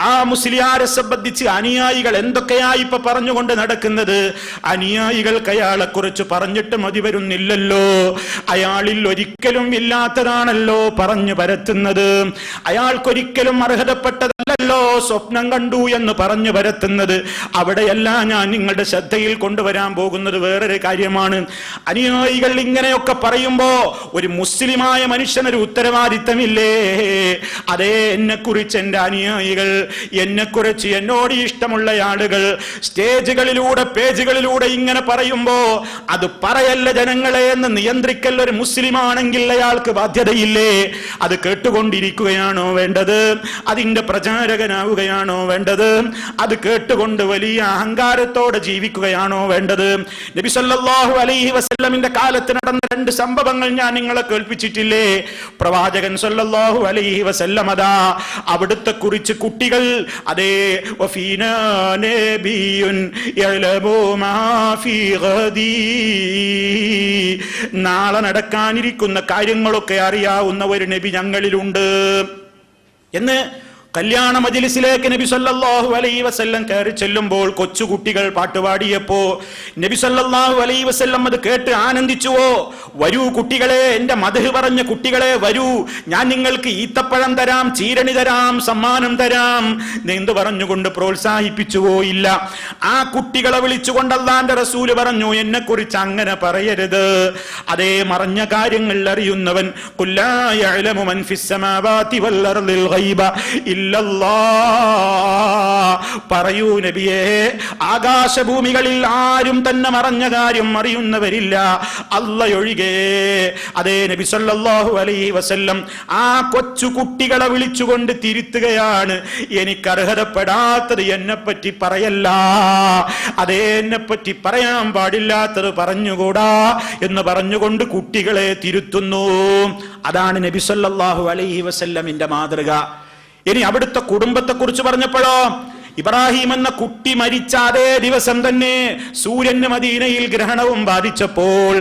S2: ആ മുസ്ലിയാരെ സംബന്ധിച്ച് അനുയായികൾ എന്തൊക്കെയായി ഇപ്പൊ പറഞ്ഞുകൊണ്ട് നടക്കുന്നത്? അനുയായികൾക്ക് അയാളെ കുറിച്ച് പറഞ്ഞിട്ട് മതി വരുന്നില്ലല്ലോ. അയാളിൽ ഒരിക്കലും ഇല്ലാത്തതാണല്ലോ പറഞ്ഞു പരത്തുന്നത്. അയാൾക്കൊരിക്കലും അർഹതപ്പെട്ടതല്ലല്ലോ സ്വപ്നം കണ്ടു എന്ന് പറഞ്ഞു പരത്തുന്നത്. അവിടെയല്ല ഞാൻ നിങ്ങളുടെ ശ്രദ്ധയിൽ കൊണ്ടുവരാൻ പോകുന്നത് വേറൊരു കാര്യമാണ്. അനുയായികൾ ഇങ്ങനെയൊക്കെ പറയുമ്പോ ഒരു മുസ്ലിമായ മനുഷ്യനൊരു ഉത്തരവാദിത്തമില്ലേ? അതേ എന്നെ കുറിച്ച് എന്റെ അനുയായികൾ, എന്നെക്കുറിച്ച് എന്നോട് ഇഷ്ടമുള്ള ആളുകൾ സ്റ്റേജുകളിലൂടെ പേജുകളിലൂടെ ഇങ്ങനെ പറയുമ്പോ അത് പറയല്ല ജനങ്ങളെ എന്ന് നിയന്ത്രിക്കൽ ഒരു മുസ്ലിം ആണെങ്കിൽ അയാൾക്ക് ബാധ്യതയില്ലേ? അത് കേട്ടുകൊണ്ടിരിക്കുകയാണോ വേണ്ടത്? അതിന്റെ പ്രചാരകനാവുകയാണോ വേണ്ടത്? അത് കേട്ടുകൊണ്ട് വലിയ അഹങ്കാരത്തോടെ ജീവിക്കുകയാണോ വേണ്ടത്? നബി സല്ലല്ലാഹു അലൈഹി വസല്ലമിന്റെ കാലത്ത് നടന്ന രണ്ട് സംഭവങ്ങൾ ഞാൻ നിങ്ങളെ കേൾപ്പിച്ചിട്ടില്ലേ? പ്രവാചകൻ സല്ലല്ലാഹു അലൈഹി വസല്ലം അതാ അവിടുത്തെ കുറിച്ച് കുട്ടികൾ അതേ വഫീനാ നബിയുൻ യഅലമു മാ ഫീ ഗദീ, നാളെ നടക്കാനിരിക്കുന്ന കാര്യങ്ങളൊക്കെ അറിയാവുന്ന ഒരു നബി ഞങ്ങളിലുണ്ട് എന്ന് കല്യാണ മജ്ലിസിലേക്ക് നബി സല്ലല്ലാഹു അലൈഹി വസല്ലം കയറി ചെല്ലുമ്പോൾ കൊച്ചുകുട്ടികൾ പാട്ടുപാടിയപ്പോ നബി സല്ലല്ലാഹു അലൈഹി വസല്ലം അത് കേട്ട് ആനന്ദിച്ചുവോ? വരൂ കുട്ടികളെ, എന്റെ മദ്ഹ് പറഞ്ഞ കുട്ടികളെ വരൂ, ഞാൻ നിങ്ങൾക്ക് ഈത്തപ്പഴം തരാം, ചീരണി തരാം, സമ്മാനം തരാം എന്ന് പറഞ്ഞുകൊണ്ട് പ്രോത്സാഹിപ്പിച്ചുവോ? ഇല്ല. ആ കുട്ടികളെ വിളിച്ചുകൊണ്ട് അല്ലാഹുവിന്റെ റസൂല് പറഞ്ഞു, എന്നെ കുറിച്ച് അങ്ങനെ പറയരുത്. അതേ മറഞ്ഞ കാര്യങ്ങൾ അറിയുന്നവൻ ഖുല്ലാ യഅലമു മൻ ഫിസ് സമാവാതി വൽ അർദിൽ ഗൈബ പറയൂ നബിയേ, ആകാശഭൂമികളിൽ ആരും തന്നെ മറഞ്ഞ കാര്യം അറിയുന്നവരില്ല, അല്ലാഹൊഴികെ. അതേ നബി സല്ലല്ലാഹു അലൈഹി വസല്ലം ആ കൊച്ചു കുട്ടികളെ വിളിച്ചുകൊണ്ട് തിരുത്തുകയാണ്. എനിക്ക് അർഹതപ്പെടാത്തത് എന്നെപ്പറ്റി പറയല്ല, അതേ എന്നെപ്പറ്റി പറയാൻ പാടില്ലാത്തത് പറഞ്ഞുകൂടാ എന്ന് പറഞ്ഞുകൊണ്ട് കുട്ടികളെ തിരുത്തുന്നു. അതാണ് നബി സല്ലല്ലാഹു അലൈഹി വസല്ലമിന്റെ മാതൃക. ഇനി അവിടുത്തെ കുടുംബത്തെ കുറിച്ച് പറഞ്ഞപ്പോഴോ, ഇബ്രാഹിം എന്ന കുട്ടി മരിച്ച അതേ ദിവസം തന്നെ സൂര്യന് മദീനയിൽ ഗ്രഹണവും ബാധിച്ചപ്പോൾ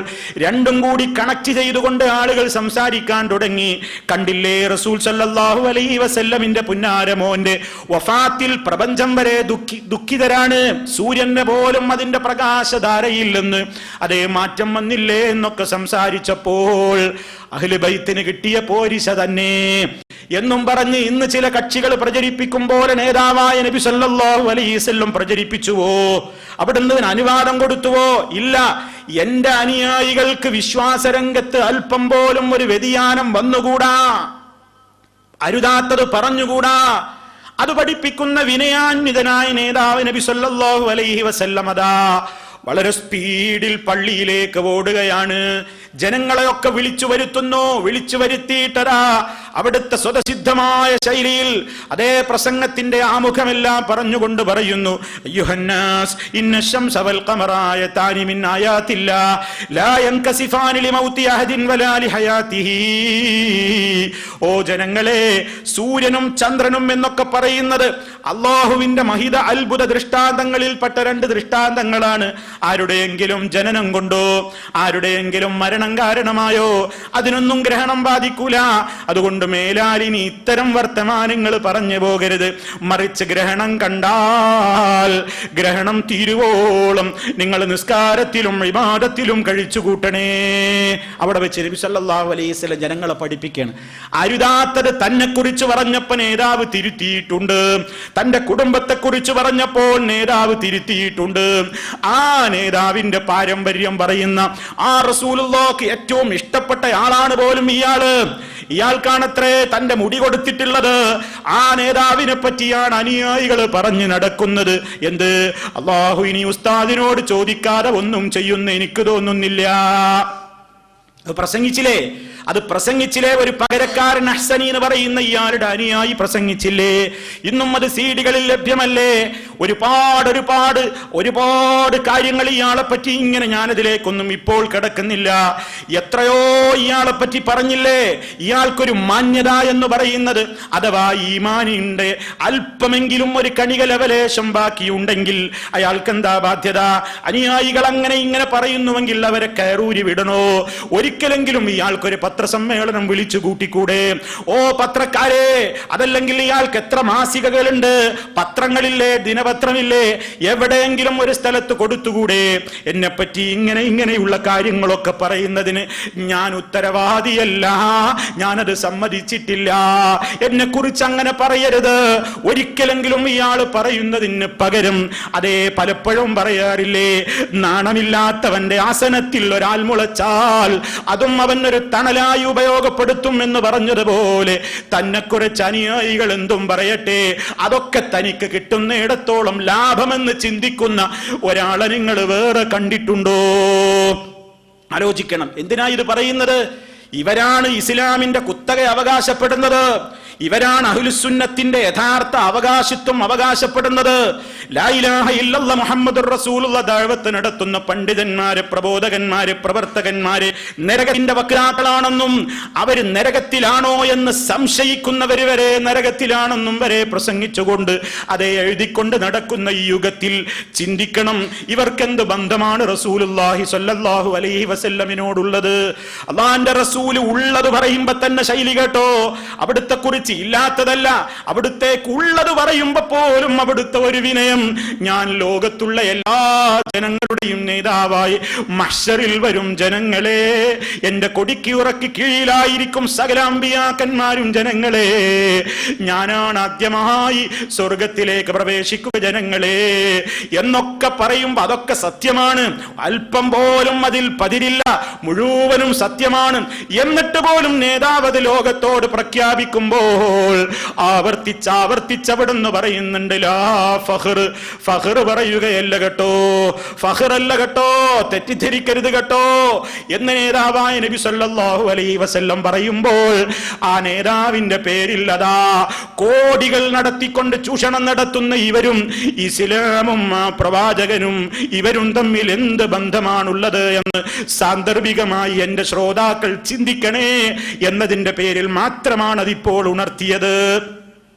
S2: രണ്ടും കൂടി കണക്ട് ചെയ്തുകൊണ്ട് ആളുകൾ സംസാരിക്കാൻ തുടങ്ങി. കണ്ടില്ലേ റസൂൽ സല്ലല്ലാഹു അലൈഹി വസല്ലമിന്റെ പുന്നാരമോന്റെ വഫാത്തിൽ പ്രപഞ്ചം വരെ ദുഃഖിതരാണ്. സൂര്യന് പോലും അതിന്റെ പ്രകാശധാരയിൽ നിന്ന് അതേ മാറ്റം വന്നില്ലേ എന്നൊക്കെ സംസാരിച്ചപ്പോൾ അഹ്ലു ബൈത്തിന് കിട്ടിയ പോരിശ തന്നെ എന്നും പറഞ്ഞ് ഇന്ന് ചില കക്ഷികൾ പ്രചരിപ്പിക്കും പോലെ നേതാവായ നബി സല്ലല്ലാഹു അലൈഹി വസല്ലം പ്രചരിപ്പിച്ചുവോ? അവിടുന്ന് അനുവാദം കൊടുത്തുവോ? ഇല്ല. എന്റെ അനുയായികൾക്ക് വിശ്വാസരംഗത്ത് അല്പം പോലും ഒരു വ്യതിയാനം വന്നുകൂടാ, അരുതാത്തത് പറഞ്ഞുകൂടാ. അത് പഠിപ്പിക്കുന്ന വിനയാന്വിതനായ നേതാവ് നബി സല്ലല്ലാഹു അലൈഹി വസല്ലം അതാ വളരെ സ്പീഡിൽ പള്ളിയിലേക്ക് ഓടുകയാണ്. ജനങ്ങളെയൊക്കെ വിളിച്ചു വരുത്തുന്നു. വിളിച്ചു വരുത്തിയിട്ടതാ അവിടുത്തെ സ്വതസിദ്ധമായ ശൈലിയിൽ അതേ പ്രസംഗത്തിന്റെ ആമുഖമെല്ലാം പറഞ്ഞുകൊണ്ട് പറയുന്നു, അയ്യുഹന്നാസ് ഇന്ന ശംസ വൽ ഖമറ ആയതാനി മിൻ ആയാതില്ലാഹ് ലാ യൻകസിഫാനി ലിമൗതി അഹദിൻ വലാ ലിഹയാതിഹി. ഓ ജനങ്ങളെ, സൂര്യനും ചന്ദ്രനും എന്നൊക്കെ പറയുന്നത് അല്ലാഹുവിന്റെ മഹിത അത്ഭുത ദൃഷ്ടാന്തങ്ങളിൽപ്പെട്ട രണ്ട് ദൃഷ്ടാന്തങ്ങളാണ്. ആരുടെയെങ്കിലും ജനനം കൊണ്ടോ ആരുടെയെങ്കിലും മരണം ഗ്രഹണം കാരണമായോ? അതിനൊന്നും ഗ്രഹണം ബാധിക്കൂല. അതുകൊണ്ട് മേലാലിനി ഇത്തരം വർത്തമാനങ്ങൾ പറഞ്ഞു പോകരുത്. മറിച്ച് ഗ്രഹണം കണ്ടാൽ ഗ്രഹണം തീരുവോളം നിങ്ങൾ നിസ്കാരത്തിലും ഇബാദത്തിലും കഴിച്ചു കൂട്ടണേ. അവിടെ വെച്ച് നബി സല്ലല്ലാഹു അലൈഹി വസല്ലം ജനങ്ങളെ പഠിപ്പിക്കുകയാണ്. അരുതാത്തത് തന്നെ കുറിച്ച് പറഞ്ഞപ്പോൾ നേതാവ് തിരുത്തിയിട്ടുണ്ട്. തന്റെ കുടുംബത്തെ കുറിച്ച് പറഞ്ഞപ്പോൾ നേതാവ് തിരുത്തിയിട്ടുണ്ട്. ആ നേതാവിന്റെ പാരമ്പര്യം പറയുന്ന ആ റസൂലുള്ളാഹിക്ക് ഏറ്റവും ഇഷ്ടപ്പെട്ട ആളാണ് പോലും ഇയാൾക്കാണത്രേ തന്റെ മുടി കൊടുത്തിട്ടുള്ളത്. ആ നേതാവിനെ പറ്റിയാണ് അനുയായികൾ പറഞ്ഞു നടക്കുന്നത്. എന്ത്? അല്ലാഹു ഇനി ഉസ്താദിനോട് ചോദിക്കാതെ ഒന്നും ചെയ്യുന്ന എനിക്ക് തോന്നുന്നില്ല. പ്രസംഗിച്ചില്ലേ? അത് പ്രസംഗിച്ചില്ലേ? ഒരു പകരക്കാരൻ അഹ്സനി എന്ന് പറയുന്ന ഇയാളുടെ അനുയായി പ്രസംഗിച്ചില്ലേ? ഇന്നും അത് സീഡികളിൽ ലഭ്യമല്ലേ? ഒരുപാട് കാര്യങ്ങൾ ഇയാളെ പറ്റി ഇങ്ങനെ ഞാനതിലേക്കൊന്നും ഇപ്പോൾ കിടക്കുന്നില്ല. എത്രയോ ഇയാളെ പറ്റി പറഞ്ഞില്ലേ? ഇയാൾക്കൊരു മാന്യത എന്ന് പറയുന്നത്, അഥവാ ഈമാനിന്റെ അല്പമെങ്കിലും ഒരു കണിക ലവലേശം ബാക്കിയുണ്ടെങ്കിൽ അയാൾക്ക് എന്താ ബാധ്യത? അനുയായികൾ അങ്ങനെ ഇങ്ങനെ പറയുന്നുവെങ്കിൽ അവരെ കയറൂരി വിടണോ? ഒരിക്കലെങ്കിലും ഇയാൾക്കൊരു പത്രസമ്മേളനം വിളിച്ചു കൂട്ടിക്കൂടെ? ഓ പത്രക്കാരെ, അതല്ലെങ്കിൽ ഇയാൾക്ക് എത്ര മാസികകളുണ്ട്, പത്രങ്ങളില്ലേ, ദിനപത്രമില്ലേ, എവിടെയെങ്കിലും ഒരു സ്ഥലത്ത് കൊടുത്തുകൂടെ? എന്നെപ്പറ്റി ഇങ്ങനെയുള്ള കാര്യങ്ങളൊക്കെ പറയുന്നതിന് ഞാൻ ഉത്തരവാദിയല്ല, ഞാനത് സമ്മതിച്ചിട്ടില്ല, എന്നെ കുറിച്ച് അങ്ങനെ പറയരുത്. ഒരിക്കലെങ്കിലും ഇയാൾ പറയുന്നതിന് പകരം അതേ പലപ്പോഴും പറയാറില്ലേ, നാണമില്ലാത്തവന്റെ ആസനത്തിൽ ഒരാൾ മുളച്ചാൽ അതും അവനൊരു തണലായി ഉപയോഗപ്പെടുത്തും എന്ന് പറഞ്ഞതുപോലെ തന്നെക്കുറിച്ച് അനുയായികൾ എന്തും പറയട്ടെ, അതൊക്കെ തനിക്ക് കിട്ടുന്നിടത്തോളം ലാഭമെന്ന് ചിന്തിക്കുന്ന ഒരാളെ നിങ്ങൾ വേറെ കണ്ടിട്ടുണ്ടോ? ആലോചിക്കണം. എന്തിനാ ഇത് പറയുന്നത്? ഇവരാണ് ഇസ്ലാമിന്റെ കുത്തക അവകാശപ്പെടുന്നത്. ഇവരാണ് അഹ്ലുസുന്നത്തിന്റെ യഥാർത്ഥ അവകാശിത്വം അവകാശപ്പെടുന്നത്. ലാ ഇലാഹ ഇല്ലല്ലാഹ് മുഹമ്മദുർ റസൂലുള്ളാഹ് ദഅവത്ത് നടത്തുന്ന പണ്ഡിതന്മാര്, പ്രബോധകന്മാര്, പ്രവർത്തകന്മാര് നരകത്തിന്റെ വക്താക്കളാണെന്നും അവര് നരകത്തിലാണോ എന്ന് സംശയിക്കുന്നവര് വരെ നരകത്തിലാണെന്നും വരെ പ്രസംഗിച്ചുകൊണ്ട് അതേ എഴുതിക്കൊണ്ട് നടക്കുന്ന ഈ യുഗത്തിൽ ചിന്തിക്കണം, ഇവർക്കെന്ത് ബന്ധമാണ് റസൂലുള്ളാഹി സ്വല്ലല്ലാഹു അലൈഹി വസല്ലമിനോടുള്ളത്? അല്ലാഹുവിന്റെ റസൂൽ ഉള്ളത് പറയുമ്പോ തന്നെ ശൈലി കേട്ടോ, അവിടുത്തെ കുറിച്ച് ഇല്ലാത്തതല്ല, അവിടുത്തേക്ക് ഉള്ളത് പറയുമ്പോ പോലും അവിടുത്തെ ഒരു വിനയം. ഞാൻ ലോകത്തുള്ള എല്ലാ ജനങ്ങളുടെയും നേതാവായി മഹ്ശറിൽ വരും ജനങ്ങളെ, എന്റെ കൊടിക്ക് ഉറക്കി കീഴിലായിരിക്കും സകല അമ്പിയാക്കന്മാരും ജനങ്ങളെ, ഞാനാണ് ആദ്യമായി സ്വർഗത്തിലേക്ക് പ്രവേശിക്കുക ജനങ്ങളെ എന്നൊക്കെ പറയുമ്പോ അതൊക്കെ സത്യമാണ്, അല്പം പോലും അതിൽ പതിരില്ല, മുഴുവനും സത്യമാണ്. എന്നിട്ട് പോലും നേതാവ് അത് ലോകത്തോട് പ്രഖ്യാപിക്കുമ്പോൾ ആവർത്തിച്ചവിടുന്ന് പറയുന്നുണ്ട്, ലാ ഫഖർ, ഫഖർ പറയുകയല്ല കേട്ടോ, ഫഖറല്ല കേട്ടോ, തെറ്റിദ്ധരിക്കരുത് കേട്ടോ എന്ന് നേതാവായ നബി സല്ലല്ലാഹു അലൈഹി വസല്ലം പറയുമ്പോൾ ആ നേതാവിന്റെ പേരിൽ അതാ കോടികൾ നടത്തിക്കൊണ്ട് ചൂഷണം നടത്തുന്ന ഇവരും ഇസ്ലാമും ആ പ്രവാചകനും ഇവരും തമ്മിൽ എന്ത് ബന്ധമാണുള്ളത് എന്ന് സാന്ദർഭികമായി എന്റെ ശ്രോതാക്കൾ ചിന്തിക്കണേ എന്നതിന്റെ പേരിൽ മാത്രമാണ് അതിപ്പോൾ ഉണർത്തിയത്.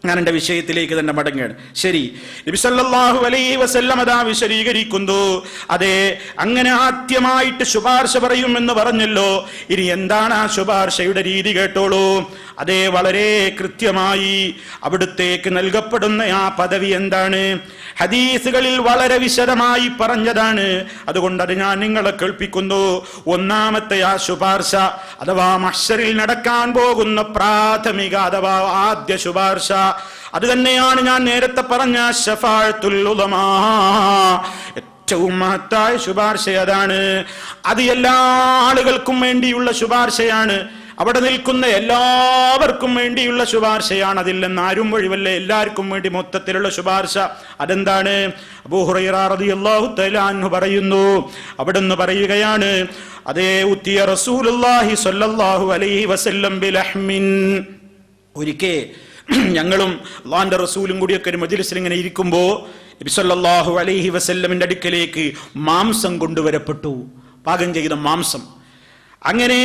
S2: ഞാൻ എന്റെ വിഷയത്തിലേക്ക് തന്നെ മടങ്ങുകയാണ്. ശരി, നബി സല്ലല്ലാഹു അലൈഹി വസല്ലം അതാ വിശദീകരിക്കുന്നു. അതെ, അങ്ങനെ ആദ്യമായിട്ട് ശുപാർശ പറയും എന്ന് പറഞ്ഞല്ലോ. ഇനി എന്താണ് ആ ശുപാർശയുടെ രീതി കേട്ടോളൂ. അതെ, വളരെ കൃത്യമായി അവിടുത്തേക്ക് നൽകപ്പെടുന്ന ആ പദവി എന്താണ്? ഹദീസുകളിൽ വളരെ വിശദമായി പറഞ്ഞതാണ്. അതുകൊണ്ട് അത് ഞാൻ നിങ്ങളെ കേൾപ്പിക്കുന്നു. ഒന്നാമത്തെ ആ ശുപാർശ അഥവാ മഹ്ശറിൽ നടക്കാൻ പോകുന്ന പ്രാഥമിക അഥവാ ആദ്യ ശുപാർശ അത് തന്നെയാണ് ഞാൻ നേരത്തെ പറഞ്ഞ ശഫാഅത്തുൽ ഉലമാ. ഏറ്റവും മഹത്തായ ശുപാർശ അതാണ്. അത് എല്ലാ ആളുകൾക്കും വേണ്ടിയുള്ള ശുപാർശയാണ്. അവിടെ നിൽക്കുന്ന എല്ലാവർക്കും വേണ്ടിയുള്ള ശുപാർശയാണ്. അതിൽ നിന്ന് ആരും ഒഴിവല്ല, എല്ലാവർക്കും വേണ്ടി മൊത്തത്തിലുള്ള ശുപാർശ. അതെന്താണ്? അബൂ ഹുറൈറ റളിയല്ലാഹു തആല അൻഹു പറയുന്നു, അവിടുന്ന് പറയുകയാണ്, അതേ ഉത്തിയ റസൂലുള്ളാഹി സ്വല്ലല്ലാഹു അലൈഹി വസല്ലം ബിലഹ്മിൻ. ഒരിക്കൽ ഞങ്ങളും അല്ലാഹുവിന്റെ റസൂലും കൂടിയൊക്കെ ഒരു മജ്ലിസിൽ ഇങ്ങനെ ഇരിക്കുമ്പോ നബി സല്ലല്ലാഹു അലൈഹി വസല്ലമിന്റെ അടുക്കലേക്ക് മാംസം കൊണ്ടുവരപ്പെട്ടു, പാകം ചെയ്ത മാംസം. അങ്ങനെ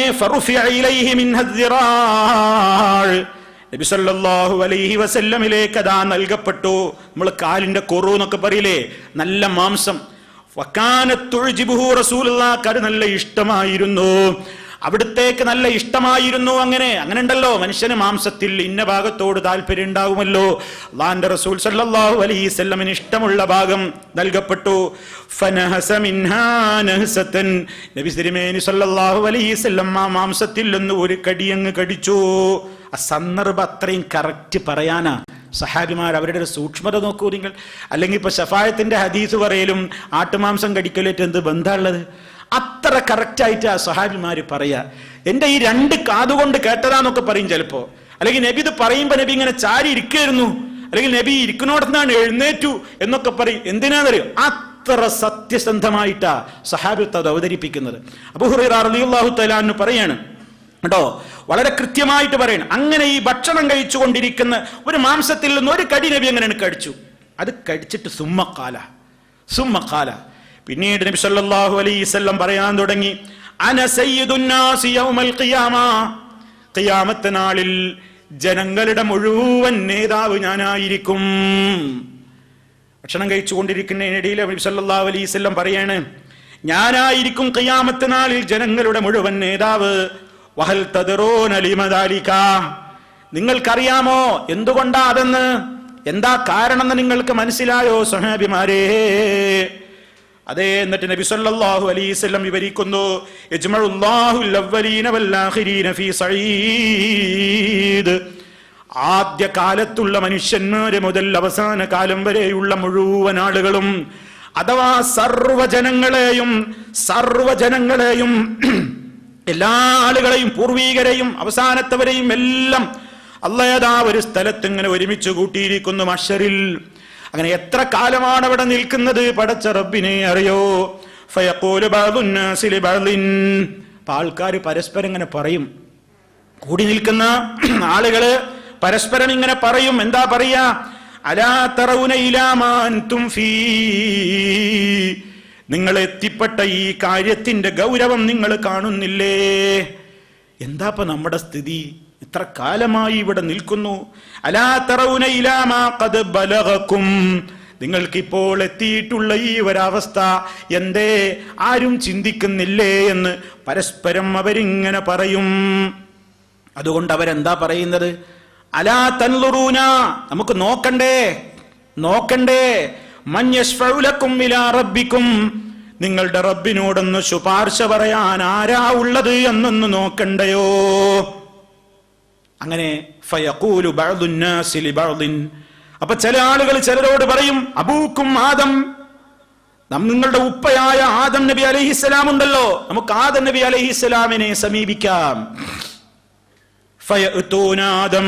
S2: നബി സല്ലല്ലാഹു അലൈഹി വസല്ലമിലേക്ക് അതാ നൽകപ്പെട്ടു. നമ്മൾ കാലിന്റെ കൊറു എന്നൊക്കെ പറയില്ലേ, നല്ല മാംസം. റസൂലുള്ളാഹിക്ക് അത് നല്ല ഇഷ്ടമായിരുന്നു. അവിടുത്തേക്ക് നല്ല ഇഷ്ടമായിരുന്നു. അങ്ങനെ ഉണ്ടല്ലോ, മനുഷ്യന് മാംസത്തിൽ ഇന്ന ഭാഗത്തോട് താല്പര്യം ഉണ്ടാകുമല്ലോ. അല്ലാഹുവിന്റെ റസൂൽ സല്ലല്ലാഹു അലൈഹി വസല്ലമിന് ഇഷ്ടമുള്ള ഭാഗം നൽകപ്പെട്ടു. ഫനഹസ മിൻഹാ നഹ്സതൻ, നബി തിരുമേനി സല്ലല്ലാഹു അലൈഹി വസല്ലം ആ മാംസത്തിൽ നിന്ന് ഒരു കടിയങ്ങ് കടിച്ചു. ആ സന്ദർഭം അത്രയും കറക്റ്റ് പറയാനാ സഹാബിമാർ അവരുടെ ഒരു സൂക്ഷ്മത നോക്കൂ നിങ്ങൾ. അല്ലെങ്കിൽ ഇപ്പൊ ശഫായത്തിന്റെ ഹദീസ് പറയലും ആട്ടുമാംസം കടിക്കലേറ്റ് എന്ത് ബന്ധമുള്ളത്? അത്ര കറക്റ്റായിട്ട് ആ സഹാബിമാര് പറയാ. എന്റെ ഈ രണ്ട് കാതുകൊണ്ട് കേട്ടതാന്നൊക്കെ പറയും ചിലപ്പോ. അല്ലെങ്കിൽ നബി ഇത് പറയുമ്പോ നബി ഇങ്ങനെ ചാരി ഇരിക്കുകയായിരുന്നു, അല്ലെങ്കിൽ നബി ഇരിക്കുന്നോടത്താണ് എഴുന്നേറ്റു എന്നൊക്കെ പറയും. എന്തിനാന്നറിയോ? അത്ര സത്യസന്ധമായിട്ടാ സഹാബിത്ത് അത് അവതരിപ്പിക്കുന്നത്. അബൂ ഹുറൈറ റളിയല്ലാഹു തആല അൻഹു പറയാണ് കേട്ടോ, വളരെ കൃത്യമായിട്ട് പറയണം. അങ്ങനെ ഈ ഭക്ഷണം കഴിച്ചുകൊണ്ടിരിക്കുന്ന ഒരു മാംസത്തിൽ നിന്ന് ഒരു കടി നബി അങ്ങനെ കടിച്ചു. അത് കടിച്ചിട്ട് സുമ്മക്കാല പിന്നീട് നബി സല്ലല്ലാഹു അലൈഹി വസല്ലം പറയാൻ തുടങ്ങി, അന സയ്യിദുൻ നാസി യൗമൽ ഖിയാമ, ഖിയാമത്ത് നാളിൽ ജനങ്ങളുടെ മുഴുവൻ നേതാവ് ഞാനായിരിക്കും. ഭക്ഷണം കഴിച്ചുകൊണ്ടിരിക്കുന്നതിനിടയിൽ നബി സല്ലല്ലാഹു അലൈഹി വസല്ലം പറയാണ്, ഞാനായിരിക്കും ഖിയാമത്ത് നാളിൽ ജനങ്ങളുടെ മുഴുവൻ നേതാവ്. വഹൽ തദറൂന ലിമ ദാലിക, നിങ്ങൾക്കറിയാമോ എന്തുകൊണ്ടാ അതെന്ന്? എന്താ കാരണം എന്ന് നിങ്ങൾക്ക് മനസ്സിലായോ സഹാബിമാരേ? അതേ, എന്നിട്ട് നബി സല്ലല്ലാഹു അലൈഹി വസല്ലം വിവരിക്കുന്നു, യജ്മഉല്ലാഹുൽ അവ്വലീന വൽ ആഖിരീന ഫീ സഈദ്, ആദ്യ കാലത്തുള്ള മനുഷ്യന്മാരെ മുതൽ അവസാന കാലം വരെയുള്ള മുഴുവൻ ആളുകളും, അഥവാ സർവജനങ്ങളെയും എല്ലാ ആളുകളെയും, പൂർവീകരെയും അവസാനത്തവരെയും എല്ലാം അല്ലാഹ് ഒരു സ്ഥലത്ത് ഇങ്ങനെ ഒരുമിച്ച് കൂട്ടിയിരിക്കുന്നു മഹ്ശറിൽ. അങ്ങനെ എത്ര കാലമാണ് അവിടെ നിൽക്കുന്നത് പടച്ച റബ്ബിനെ അറിയോ. ഫയഖൂലു ബഅദുൻ നാസി ലിബഅദിൻ, ആൾക്കാർ പരസ്പരം ഇങ്ങനെ പറയും, കൂടി നിൽക്കുന്ന ആളുകള് പരസ്പരം ഇങ്ങനെ പറയും. എന്താ പറയാ? അലാ തറൗന ഇലാ മാ അൻതും ഫീ, നിങ്ങൾ എത്തിപ്പെട്ട ഈ കാര്യത്തിന്റെ ഗൗരവം നിങ്ങൾ കാണുന്നില്ലേ? എന്താപ്പ നമ്മുടെ സ്ഥിതി? ഇത്ര കാലമായി ഇവിടെ നിൽക്കുന്നു. അലാ തറൗന ഇലാ മാ ഖദ് ബലഗകും, നിങ്ങൾക്കിപ്പോൾ എത്തിയിട്ടുള്ള ഈ ഒരവസ്ഥ എന്തേ ആരും ചിന്തിക്കുന്നില്ലേ എന്ന് പരസ്പരം അവരിങ്ങനെ പറയും. അതുകൊണ്ട് അവരെന്താ പറയുന്നത്? അലാ തൻളുറൂന, നമുക്ക് നോക്കണ്ടേ മൻ യശ്ഫഉ ലക്കും ഇലാ റബ്ബിക്കും, നിങ്ങളുടെ റബ്ബിനോടൊന്ന് ശുപാർശ പറയാൻ ആരാ ഉള്ളത് എന്നൊന്ന് നോക്കണ്ടയോ? അങ്ങനെ ഫയഖൂലു ബഅദുൻ നാസി ലിബഅദിൻ, അപ്പൊ ചില ആളുകൾ ചിലരോട് പറയും, അബൂക്കും ആദം, നിങ്ങളുടെ ഉപ്പയായ ആദം നബി അലൈഹിസ്സലാം ഉണ്ടല്ലോ, നമുക്ക് ആദം നബി അലൈഹിസ്സലാമിനെ സമീപിക്കാം. ഫയഅ്തൂന ആദം,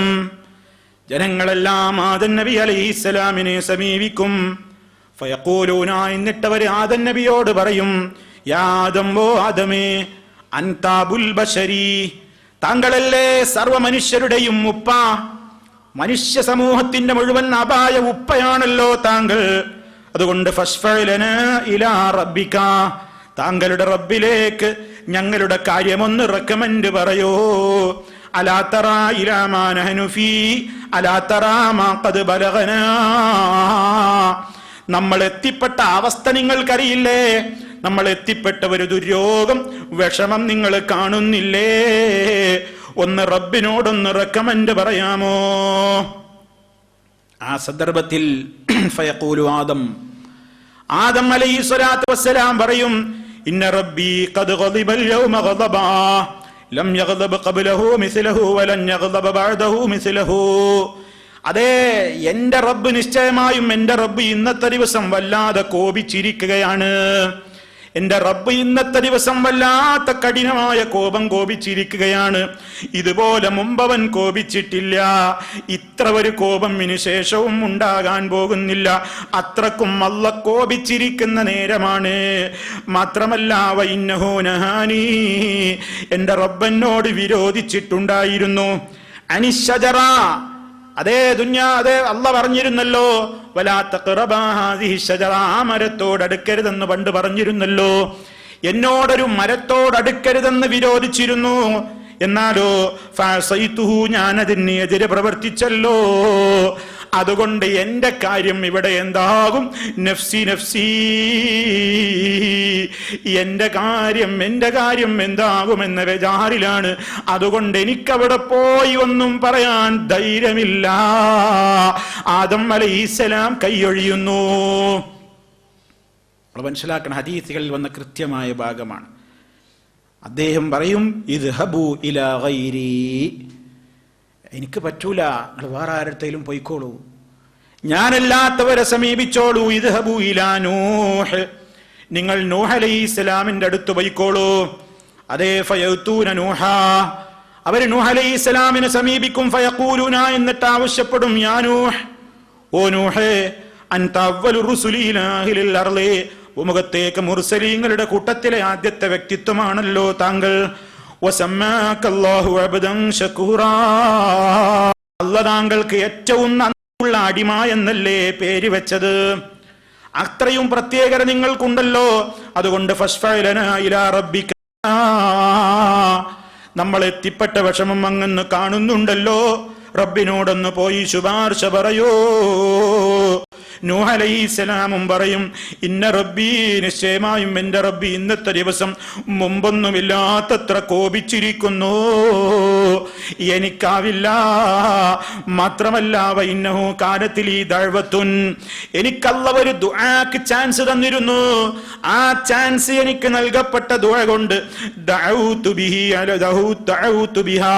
S2: ജനങ്ങളെല്ലാം ആദം നബി അലൈഹിസ്സലാമിനെ സമീപിക്കും. ഫയഖൂലൂന, എന്നിട്ടവര് ആദം നബിയോട് പറയും, യാ ആദം, ഓ ആദമേ, അൻത അബുൽ ബശരി, താങ്കളല്ലേ സർവ മനുഷ്യരുടെയും ഉപ്പ, മനുഷ്യ സമൂഹത്തിന്റെ മുഴുവൻ അപായ ഉപ്പയാണല്ലോ താങ്കൾ. അതുകൊണ്ട് ഫശ്ഫഅ് ലനാ ഇലാ റബ്ബിക, താങ്കളുടെ റബ്ബിലേക്ക് ഞങ്ങളുടെ കാര്യമൊന്ന് റെക്കമെൻഡ് പറയോ. അലാ തറാ ഇലാ മാ നഹ്നു ഫീ, അലാ തറാ മാ ഖദ് ബലഗനാ, നമ്മൾ എത്തിപ്പെട്ട അവസ്ഥ നിങ്ങൾക്കറിയില്ലേ? നമ്മൾ എത്തിപ്പെട്ട ഒരു ദുര്യോഗം, വിഷമം നിങ്ങൾ കാണുന്നില്ലേ? ഒന്ന് റബ്ബിനോടൊന്ന് റെക്കമെൻഡ് പറയാമോ? ആ സന്ദർഭത്തിൽ ഫയഖൂലു ആദം അലൈഹിസ്സലാത്തു വസ്സലാം പറയും, ഇന്ന റബ്ബി ഖദ് ഗളിബൽ യൗമ ഗളബാ ലം യഗ്ളബ് ഖബ്ലഹു മിസ്ലഹു വലൻ യഗ്ളബ ബഅദഹു മിസ്ലഹു. അതേ, എന്റെ റബ്ബ് നിശ്ചയമായും എന്റെ റബ്ബ് ഇന്നത്തെ ദിവസം വല്ലാതെ കോപിച്ചിരിക്കുകയാണ്. എന്റെ റബ്ബ് ഇന്നത്തെ ദിവസം വല്ലാത്ത കഠിനമായ കോപം കോപിച്ചിരിക്കുകയാണ്. ഇതുപോലെ മുമ്പവൻ കോപിച്ചിട്ടില്ല. ഇത്ര ഒരു കോപം ഇനി ശേഷവും ഉണ്ടാകാൻ പോകുന്നില്ല. അത്രക്കും അല്ലാഹ് കോപിച്ചിരിക്കുന്ന നേരമാണ്. മാത്രമല്ല വഇന്നഹു നഹാനി, എന്റെ റബ്ബനോട് വിരോധിച്ചിട്ടുണ്ടായിരുന്നു. അനിശ്ശജറ, അതേ അല്ലാഹ് പറഞ്ഞിരുന്നല്ലോ, വലാ തഖറബാ ഹാദിഹി ശജറ, ആ മരത്തോട് അടുക്കരുതെന്ന് പണ്ട് പറഞ്ഞിരുന്നല്ലോ. എന്നോടൊരു മരത്തോട് അടുക്കരുതെന്ന് വിരോധിച്ചിരുന്നു. എന്നാലോ ഫഅസൈതുഹു, ഞാൻ അതിന് എതിരെ പ്രവർത്തിച്ചല്ലോ. അതുകൊണ്ട് എന്റെ കാര്യം ഇവിടെ എന്താകും? നഫ്സി നഫ്സി, എന്റെ കാര്യം എന്താകുമെന്ന ബേജാറിലാണ്. അതുകൊണ്ട് എനിക്കവിടെ പോയി ഒന്നും പറയാൻ ധൈര്യമില്ല. ആദം അലൈഹിസ്സലാം കൈയൊഴിയുന്നു. മനസ്സിലാക്കണം, ഹദീസുകളിൽ വന്ന കൃത്യമായ ഭാഗമാണ്. അദ്ദേഹം പറയും, ഇദ്ഹബൂ ഇലാ ഗൈരി, എനിക്ക് പറ്റൂല, നിങ്ങൾ വേറെ ആരുടെയും പോയിക്കോളൂ, ഞാനല്ലാത്തവരെ സമീപിച്ചോളൂ. ഇദ്ഹബൂ ഇലാ നൂഹ്, നിങ്ങൾ നൂഹ് അലൈഹിസ്സലാമിന്റെ അടുത്ത് പോയിക്കോളൂ. അതേ ഫയതൂന നൂഹ, അവര് നൂഹ് അലൈഹിസ്സലാമിനെ സമീപിക്കും. ഫയഖൂലുന, എന്നിട്ട് ആവശ്യപ്പെടും, യാ നൂഹ്, ഓ നൂഹേ, അൻത അവ്വലു റുസുലി ഇലാ അഹ്ലിൽ അർളി, ഭൂമുഖത്തേക്ക് മുർസലീങ്ങളുടെ കൂട്ടത്തിലെ ആദ്യത്തെ വ്യക്തിത്വമാണല്ലോ താങ്കൾ. വസമ്മാകല്ലാഹു അബ്ദൻ ശകൂറാ, അല്ലാഹു താങ്കൾക്ക് ഏറ്റവും നന്ദിയുള്ള അടിമ എന്നല്ലേ പേര് വെച്ചത്. അത്രയും പ്രത്യേകത നിങ്ങൾക്കുണ്ടല്ലോ. അതുകൊണ്ട് ഫശ്ഫഅ ലനാ ഇലാ റബ്ബിക, നമ്മൾ എത്തിപ്പെട്ട വിഷമം അങ്ങന്ന് കാണുന്നുണ്ടല്ലോ, റബ്ബിനോടൊന്ന് പോയി ശുപാർശ പറയോ. നൂഹ് അലൈഹിസ്സലാമും പറയും, ഇന്ന റബ്ബി, നിശ്ചയമായും എന്റെ റബ്ബി ഇന്നത്തെ ദിവസം മുമ്പൊന്നുമില്ലാത്തത്ര കോപിച്ചിരിക്കുന്നു, എനിക്കാവില്ല. മാത്രമല്ല വഇന്നഹു കാനത് ലീ ദഅവത്തുൻ, എനിക്കല്ല ഒരു ദുആക്ക് ചാൻസ് തന്നിരുന്നു. ആ ചാൻസ് എനിക്ക് നൽകപ്പെട്ട ദുആ കൊണ്ട് ദഅഉതു ബിഹാ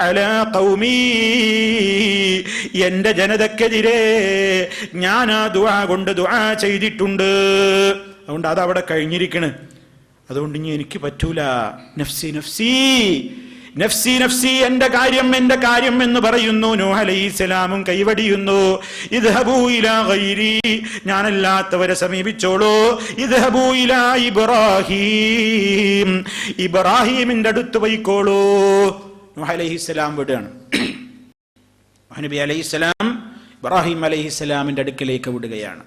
S2: അലാ ഖൗമി, എന്റെ ജനതക്കെതിരെ ഞാൻ ആ ദുആ കൊണ്ട് ദുആ ചെയ്തിട്ടുണ്ട്. അതുകൊണ്ട് അതവിടെ കഴിഞ്ഞിരിക്കണ്. അതുകൊണ്ട് ഇനി എനിക്ക് പറ്റൂല. നഫ്സി നഫ്സി നഫ്സി നഫ്സി, എന്റെ കാര്യം എന്ന് പറയുന്നു. നൂഹ് അലൈഹിസ്സലാമും കൈവടിയുന്നു. ഇദ്ഹബൂ ഇലാ ഗൈരി, ഞാനല്ലാത്തവരെ സമീപിച്ചോളൂ. ഇദ്ഹബൂ ഇലാ ഇബ്രാഹീം, ഇബ്രാഹീമിന്റെ അടുത്ത് പോയിക്കോളൂ. നൂഹ് അലൈഹിസ്സലാം വിടുകയാണ്. നബി അലൈഹിസ്സലാം ഇബ്രാഹിം അലൈഹിസ്സലാമിന്റെ അടുക്കലേക്ക് വിടുകയാണ്.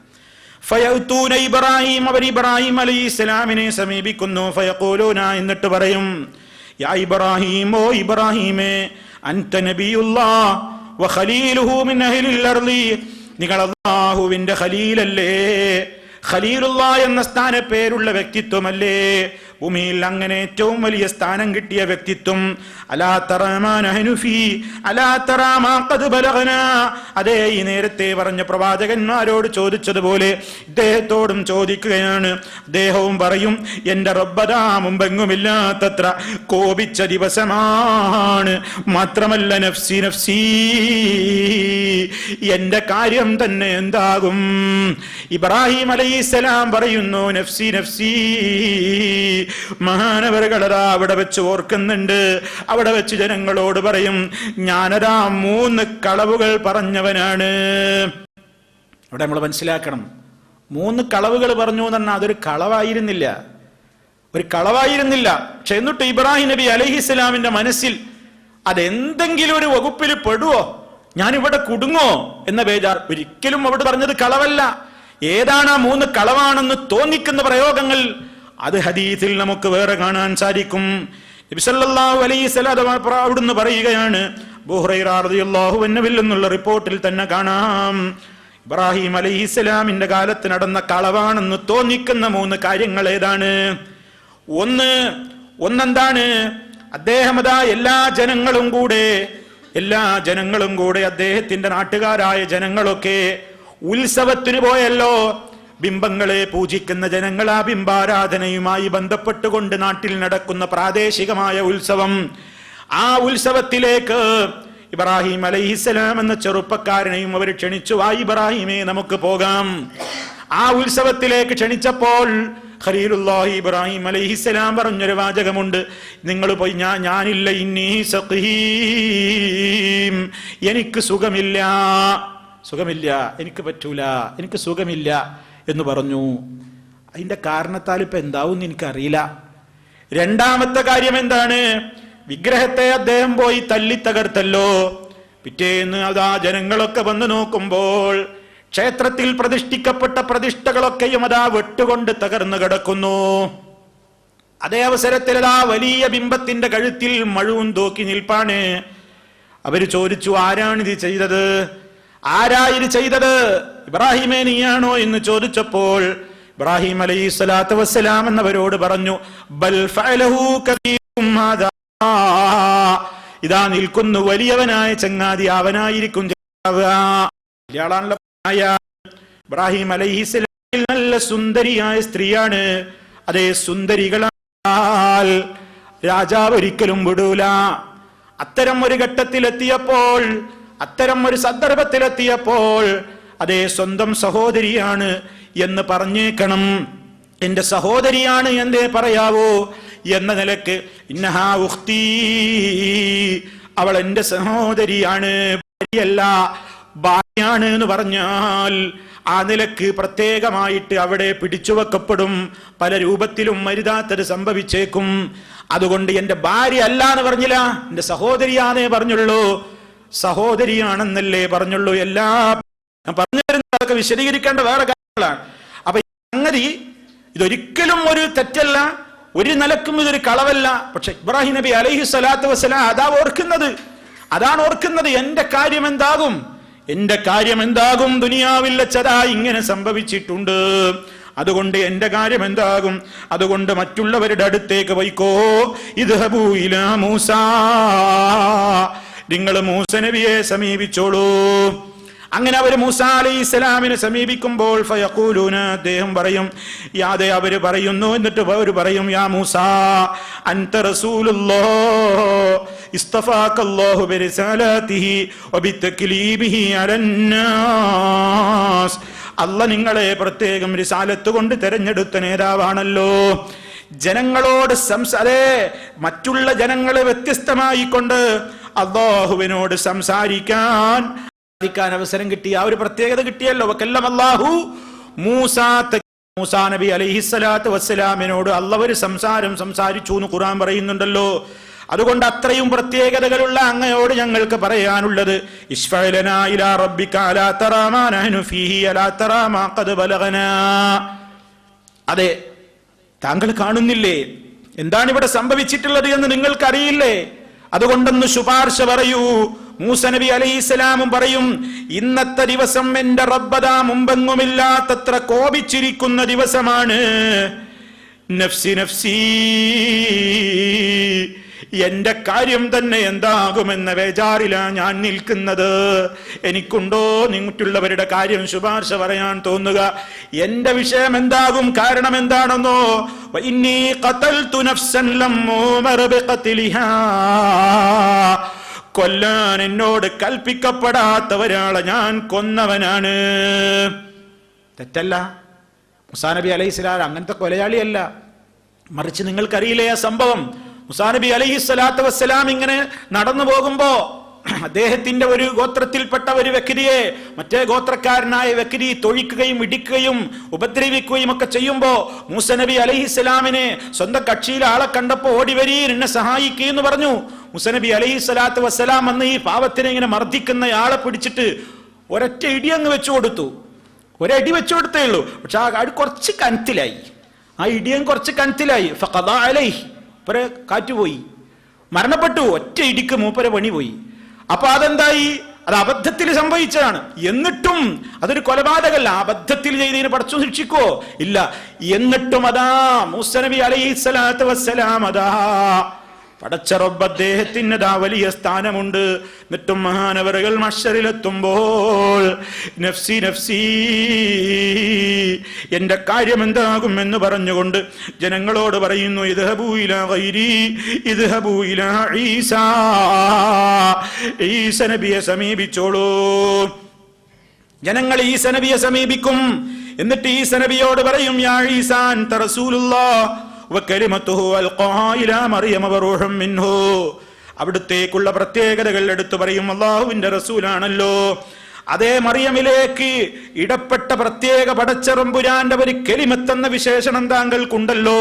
S2: ഫയതൂന ഇബ്രാഹിം, അവർ ഇബ്രാഹിം അലൈഹിസ്സലാമിനെ സമീപിക്കുന്നു. ഫയഖൂലൂന, എന്നിട്ട് പറയും, യാ ഇബ്രാഹിം, ഓ ഇബ്രാഹിമേ, അൻത നബിയുല്ലാഹ് വ ഖലീലുഹു മിൻ അഹ്ലിൽ അർളി, നിങ്ങൾ അല്ലാഹുവിന്റെ ഖലീലല്ലേ, ഖലീലുല്ലാഹ് എന്ന സ്ഥാനപ്പേരുള്ള വ്യക്തിത്വമല്ലേ, ഭൂമിയിൽ അങ്ങനെ ഏറ്റവും വലിയ സ്ഥാനം കിട്ടിയ വ്യക്തിത്വം. അലാ തറാ മാ നഹ്നു ഫീ, അലാ തറാ മാ ഖദ് ബലഗനാ, അതേ ഈ നേരത്തെ പറഞ്ഞ പ്രവാചകന്മാരോട് ചോദിച്ചതുപോലെ ഇദ്ദേഹത്തോടും ചോദിക്കുകയാണ്. അദ്ദേഹവും പറയും, എന്റെ റബ്ബദാ മുമ്പെങ്ങുമില്ലാത്തത്ര കോപിച്ച ദിവസമാണ്. മാത്രമല്ല നഫ്സി നഫ്സി, എന്റെ കാര്യം തന്നെ എന്താകും. ഇബ്രാഹിം അലൈഹിസ്സലാം പറയുന്നു, നഫ്സി നഫ്സി. മഹാനവറുകളതാ അവിടെ വെച്ച് ഓർക്കുന്നുണ്ട്. അവിടെ വെച്ച് ജനങ്ങളോട് പറയും, ഞാനതാ 3 കളവുകൾ പറഞ്ഞവനാണ്. അവിടെ നമ്മൾ മനസ്സിലാക്കണം, 3 കളവുകൾ പറഞ്ഞു എന്ന് പറഞ്ഞാൽ അതൊരു കളവായിരുന്നില്ല, ഒരു കളവായിരുന്നില്ല. പക്ഷെ എന്നിട്ട് ഇബ്രാഹിം നബി അലൈഹിസ്സലാമിന്റെ മനസ്സിൽ അതെന്തെങ്കിലും ഒരു വകുപ്പിൽ പെടുവോ, ഞാനിവിടെ കുടുങ്ങോ എന്ന ബേജാർ. ഒരിക്കലും അവിടെ പറഞ്ഞത് കളവല്ല. ഏതാണ് ആ 3 കളവാണെന്ന് തോന്നിക്കുന്ന പ്രയോഗങ്ങൾ അത് ഹദീസിൽ നമുക്ക് വേറെ കാണാൻ സാധിക്കും. നബി സല്ലല്ലാഹു അലൈഹി വസല്ലം അവിടുന്ന് പറയുകയാണ്, അബൂ ഹുറൈറ റളിയല്ലാഹു അൻഹുവിൽ നിന്നുള്ള റിപ്പോർട്ടിൽ തന്നെ കാണാം, ഇബ്രാഹിം അലൈഹിസ്സലാമിന്റെ കാലത്ത് നടന്ന കളവാണെന്ന് തോന്നിക്കുന്ന 3 കാര്യങ്ങൾ ഏതാണ്? ഒന്നെന്താണ്? അദ്ദേഹം അതാ എല്ലാ ജനങ്ങളും കൂടെ അദ്ദേഹത്തിന്റെ നാട്ടുകാരായ ജനങ്ങളൊക്കെ ഉത്സവത്തിന് പോയല്ലോ. ബിംബങ്ങളെ പൂജിക്കുന്ന ജനങ്ങൾ ആ ബിംബാരാധനയുമായി ബന്ധപ്പെട്ടുകൊണ്ട് നാട്ടിൽ നടക്കുന്ന പ്രാദേശികമായ ഉത്സവം, ആ ഉത്സവത്തിലേക്ക് ഇബ്രാഹിം അലൈഹിസ്സലാം എന്ന ചെറുപ്പക്കാരനെയും അവർ ക്ഷണിച്ചു. ആ ഇബ്രാഹിമേ, നമുക്ക് പോകാം. ആ ഉത്സവത്തിലേക്ക് ക്ഷണിച്ചപ്പോൾ ഖലീലുല്ലാഹി ഇബ്രാഹിം അലൈഹിസ്സലാം പറഞ്ഞൊരു വാചകമുണ്ട്, നിങ്ങൾ പോയി, ഞാനില്ല, ഇന്നി സഖീം, എനിക്ക് സുഖമില്ല, എനിക്ക് പറ്റൂല, എനിക്ക് സുഖമില്ല എന്ന് പറഞ്ഞു. അതിന്റെ കാരണത്താൽ ഇപ്പൊ എന്താവും എനിക്കറിയില്ല. രണ്ടാമത്തെ കാര്യം എന്താണ്? വിഗ്രഹത്തെ അദ്ദേഹം പോയി തല്ലി തകർത്തല്ലോ. പിറ്റേന്ന് അതാ ജനങ്ങളൊക്കെ വന്ന് നോക്കുമ്പോൾ ക്ഷേത്രത്തിൽ പ്രതിഷ്ഠിക്കപ്പെട്ട പ്രതിഷ്ഠകളൊക്കെയും അതാ വെട്ടുകൊണ്ട് തകർന്നു കിടക്കുന്നു. അതേ അവസരത്തിൽ അതാ വലിയ ബിംബത്തിന്റെ കഴുത്തിൽ മഴുവും തൂക്കി നിൽപ്പാണ്. അവര് ചോദിച്ചു, ആരാണിത് ചെയ്തത്? ആരാ ഇത് ചെയ്തത്? ഇബ്രാഹിമേ നീയാണോ എന്ന് ചോദിച്ചപ്പോൾ ഇബ്രാഹിം അലൈഹിസ്സലാത്തു വസ്സലാം എന്നവരോട് പറഞ്ഞു, ബൽ ഫഅലഹു കബീറുഹും ഹാദാ, ഇതാ നിൽക്കുന്നു വലിയവനായ ചങ്ങാതി, അവനായിരിക്കും ഇബ്രാഹിം അലൈഹിസ്സലാം നല്ല സുന്ദരിയായ സ്ത്രീയാണ്. അതേ സുന്ദരികളാൽ രാജാവ് ഒരിക്കലും വിടൂല. അത്തരം ഒരു ഘട്ടത്തിലെത്തിയപ്പോൾ, അത്തരം ഒരു സന്ദർഭത്തിലെത്തിയപ്പോൾ അതേ സ്വന്തം സഹോദരിയാണ് എന്ന് പറഞ്ഞേക്കണം. എന്റെ സഹോദരിയാണ് എന്നേ പറയാവൂ എന്ന നിലക്ക് ഇന്നഹാ ഉഖ്തി, അവൾ എന്റെ സഹോദരിയാണ്, ഭാര്യയല്ല, ഭാര്യയാണ് എന്ന് പറഞ്ഞാൽ ആ നിലക്ക് പ്രത്യേകമായിട്ട് അവിടെ പിടിച്ചുവെക്കപ്പെടും. പല രൂപത്തിലും മരുതാത്തത് സംഭവിച്ചേക്കും. അതുകൊണ്ട് എന്റെ ഭാര്യ അല്ല എന്ന് പറഞ്ഞില്ല, എന്റെ സഹോദരിയാണേ പറഞ്ഞുള്ളൂ. സഹോദരിയാണെന്നല്ലേ പറഞ്ഞുള്ളൂ. എല്ലാ പറഞ്ഞു വരുന്നതൊക്കെ വിശദീകരിക്കേണ്ട വേറെ കാര്യങ്ങളാണ്. അപ്പൊ സംഗതി ഇതൊരിക്കലും ഒരു തെറ്റല്ല, ഒരു നിലക്കും ഇതൊരു കളവല്ല. പക്ഷെ ഇബ്രാഹിം നബി അലൈഹി സ്വലാത്തു വസ്സലാം അതാണ് ഓർക്കുന്നത്. എന്റെ കാര്യം എന്താകും, എന്റെ കാര്യം എന്താകും? ദുനിയാവിൽ വെച്ചതാ ഇങ്ങനെ സംഭവിച്ചിട്ടുണ്ട്, അതുകൊണ്ട് എന്റെ കാര്യം എന്താകും? അതുകൊണ്ട് മറ്റുള്ളവരുടെ അടുത്തേക്ക് പോയിക്കോ. ഇദ്ഹബൂ ഇലാ മൂസാ, നിങ്ങൾ മൂസ നബിയെ സമീപിച്ചോളൂ. അങ്ങനെ അവർ മൂസാ അലൈഹിസ്സലാമിനെ സമീപിക്കുമ്പോൾ ഫയഖൂലൂന, അദ്ദേഹം പറയും, യാതെ അവര് പറയുന്നു, എന്നിട്ട് അവര് പറയും, യാ മൂസാ അൻത റസൂലുള്ളാഹ് ഇസ്തഫാകല്ലാഹു ബിറിസാലാതിഹി വബിതക്ലീബിഹി അലന്നാസ്, അല്ലാഹ് നിങ്ങളെ പ്രത്യേകം റിസാലത്ത് കൊണ്ട് തെരഞ്ഞെടുത്ത നേതാവാണല്ലോ. ജനങ്ങളോട് മറ്റുള്ള ജനങ്ങളെ വ്യത്യസ്തമായി കൊണ്ട് അല്ലാഹുവിനോട് സംസാരിക്കാൻ അവസരം കിട്ടിയ ആ ഒരു പ്രത്യേകത കിട്ടിയല്ലോ. വക്കല്ലമല്ലാഹു മൂസാ നബി അലൈഹിസ്സലാത്തു വസ്സലാമിനോട് അല്ലാഹു ഒരു സംസാരിച്ചു എന്ന് ഖുർആൻ പറയുന്നുണ്ടല്ലോ. അതുകൊണ്ട് അത്രയും പ്രത്യേകതകളുള്ള അങ്ങയോട് ഞങ്ങൾക്ക് പറയാനുള്ളത്, ഇശ്ഫഅലനാ ഇലാ റബ്ബിക അലാ തറാ മാ നഹ്നു ഫീഹി അലാ തറാ മാ ഖദ് ബലഗനാ. അതെ, താങ്കൾ കാണുന്നില്ലേ എന്താണ് ഇവിടെ സംഭവിച്ചിട്ടുള്ളത് എന്ന് നിങ്ങൾക്കറിയില്ലേ? അതുകൊണ്ടൊന്ന് ശുപാർശ പറയൂ. മൂസ നബി അലൈഹിസ്സലാമും പറയും, ഇന്നത്തെ ദിവസം എന്റെ റബ്ബദാ മുമ്പെങ്ങുമില്ലാത്തത്ര കോപിച്ചിരിക്കുന്ന ദിവസമാണ്. നഫ്സി നഫ്സി, എന്റെ കാര്യം തന്നെ എന്താകുമെന്ന ബേജാറിലാ ഞാൻ നിൽക്കുന്നത്. എനിക്കുണ്ടോ മറ്റുള്ളവരുടെ കാര്യം ശുപാർശ പറയാൻ തോന്നുക? എന്റെ വിഷയം എന്താകും? കാരണം എന്താണെന്നോ, വഇന്നീ ഖതൽതു നഫ്സൻ ലം ഉമർ ബിഖത്ലിഹാ, കൊല്ലാൻ എന്നോട് കൽപ്പിക്കപ്പെടാത്ത ഒരാളെ ഞാൻ കൊന്നവനാണ്. തെറ്റല്ല, മൂസാ നബി അലൈഹിസ്സലാം അങ്ങനത്തെ കൊലയാളിയല്ല. മറിച്ച് നിങ്ങൾക്കറിയില്ലേ ആ സംഭവം? മൂസാ നബി അലൈഹിസ്സലാത്തു വസ്സലാം ഇങ്ങനെ നടന്നു പോകുമ്പോ അദ്ദേഹത്തിന്റെ ഒരു ഗോത്രത്തിൽപ്പെട്ട ഒരു വ്യക്തിയെ മറ്റേ ഗോത്രക്കാരനായ വ്യക്തി തൊഴിക്കുകയും ഇടിക്കുകയും ഉപദ്രവിക്കുകയും ഒക്കെ ചെയ്യുമ്പോ മൂസ നബി അലൈഹിസ്സലാമിനെ സ്വന്തം കക്ഷിയിലെ ആളെ കണ്ടപ്പോ ഓടി വരീൻ എന്നെ സഹായിക്കുന്നു പറഞ്ഞു. മൂസ നബി അലൈഹിസ്സലാത്തു വസ്സലാം വന്ന് ഈ പാവത്തിനെ ഇങ്ങനെ മർദ്ദിക്കുന്ന ആളെ പിടിച്ചിട്ട് ഒരൊറ്റ ഇടി അങ്ങ് വെച്ചു കൊടുത്തു. ഒരടി വെച്ചു കൊടുത്തേ ഉള്ളൂ. പക്ഷെ ആ അടി കുറച്ച് കനത്തിലായി, ആ ഇടിയും കുറച്ച് കനത്തിലായി. ഫഖദാ അലൈഹി, മൂപ്പരെ കാറ്റുപോയി, മരണപ്പെട്ടു. ഒറ്റ ഇടിക്ക് മൂപ്പരെ പണി പോയി. അപ്പൊ അതെന്തായി? അത് അബദ്ധത്തിൽ സംഭവിച്ചതാണ്. എന്നിട്ടും അതൊരു കൊലപാതകമല്ല. അബദ്ധത്തിൽ ചെയ്തതിന് പടച്ചു ശിക്ഷിക്കോ? ഇല്ല. എന്നിട്ടും അതാ മൂസ നബി അലൈഹിസ്സലാത്തു വസ്സലാം അതാ പടച്ച റബ്ബ് അദ്ദേഹത്തിന് ദാ വലിയ സ്ഥാനമുണ്ട്. എന്നിട്ടും മഹാനവറുകൾ മഹ്ശറിലെത്തുമ്പോൾ നഫ്സി നഫ്സി, എന്റെ കാര്യം എന്താകും എന്ന് പറഞ്ഞുകൊണ്ട് ജനങ്ങളോട് പറയുന്നു, ഇദ്ഹബൂ ഇലാ ഗൈരി ഇദ്ഹബൂ ഇലാ ഈസാ, ഈസ നബിയെ സമീപിച്ചോളൂ. ജനങ്ങൾ ഈസ നബിയെ സമീപിക്കും. എന്നിട്ട് ഈസ നബിയോട് പറയും, യാ ഈസാ അൻത റസൂലുള്ളാഹ് വകലിമതുഹു അൽഖാഹാ ഇലാ മറിയം വറൂഹും മിൻഹു. അവിടുത്തേക്കുള്ള പ്രത്യേകതകൾ എടുത്തു പറയും. അല്ലാഹുവിന്റെ റസൂലാണല്ലോ. അതേ മറിയമിലേക്ക് ഇടപെട്ട പ്രത്യേക പടച്ചറമ്പുരാന്റെ ഒരു കലിമത്ത് എന്ന വിശേഷണം താങ്കൾക്കുണ്ടല്ലോ.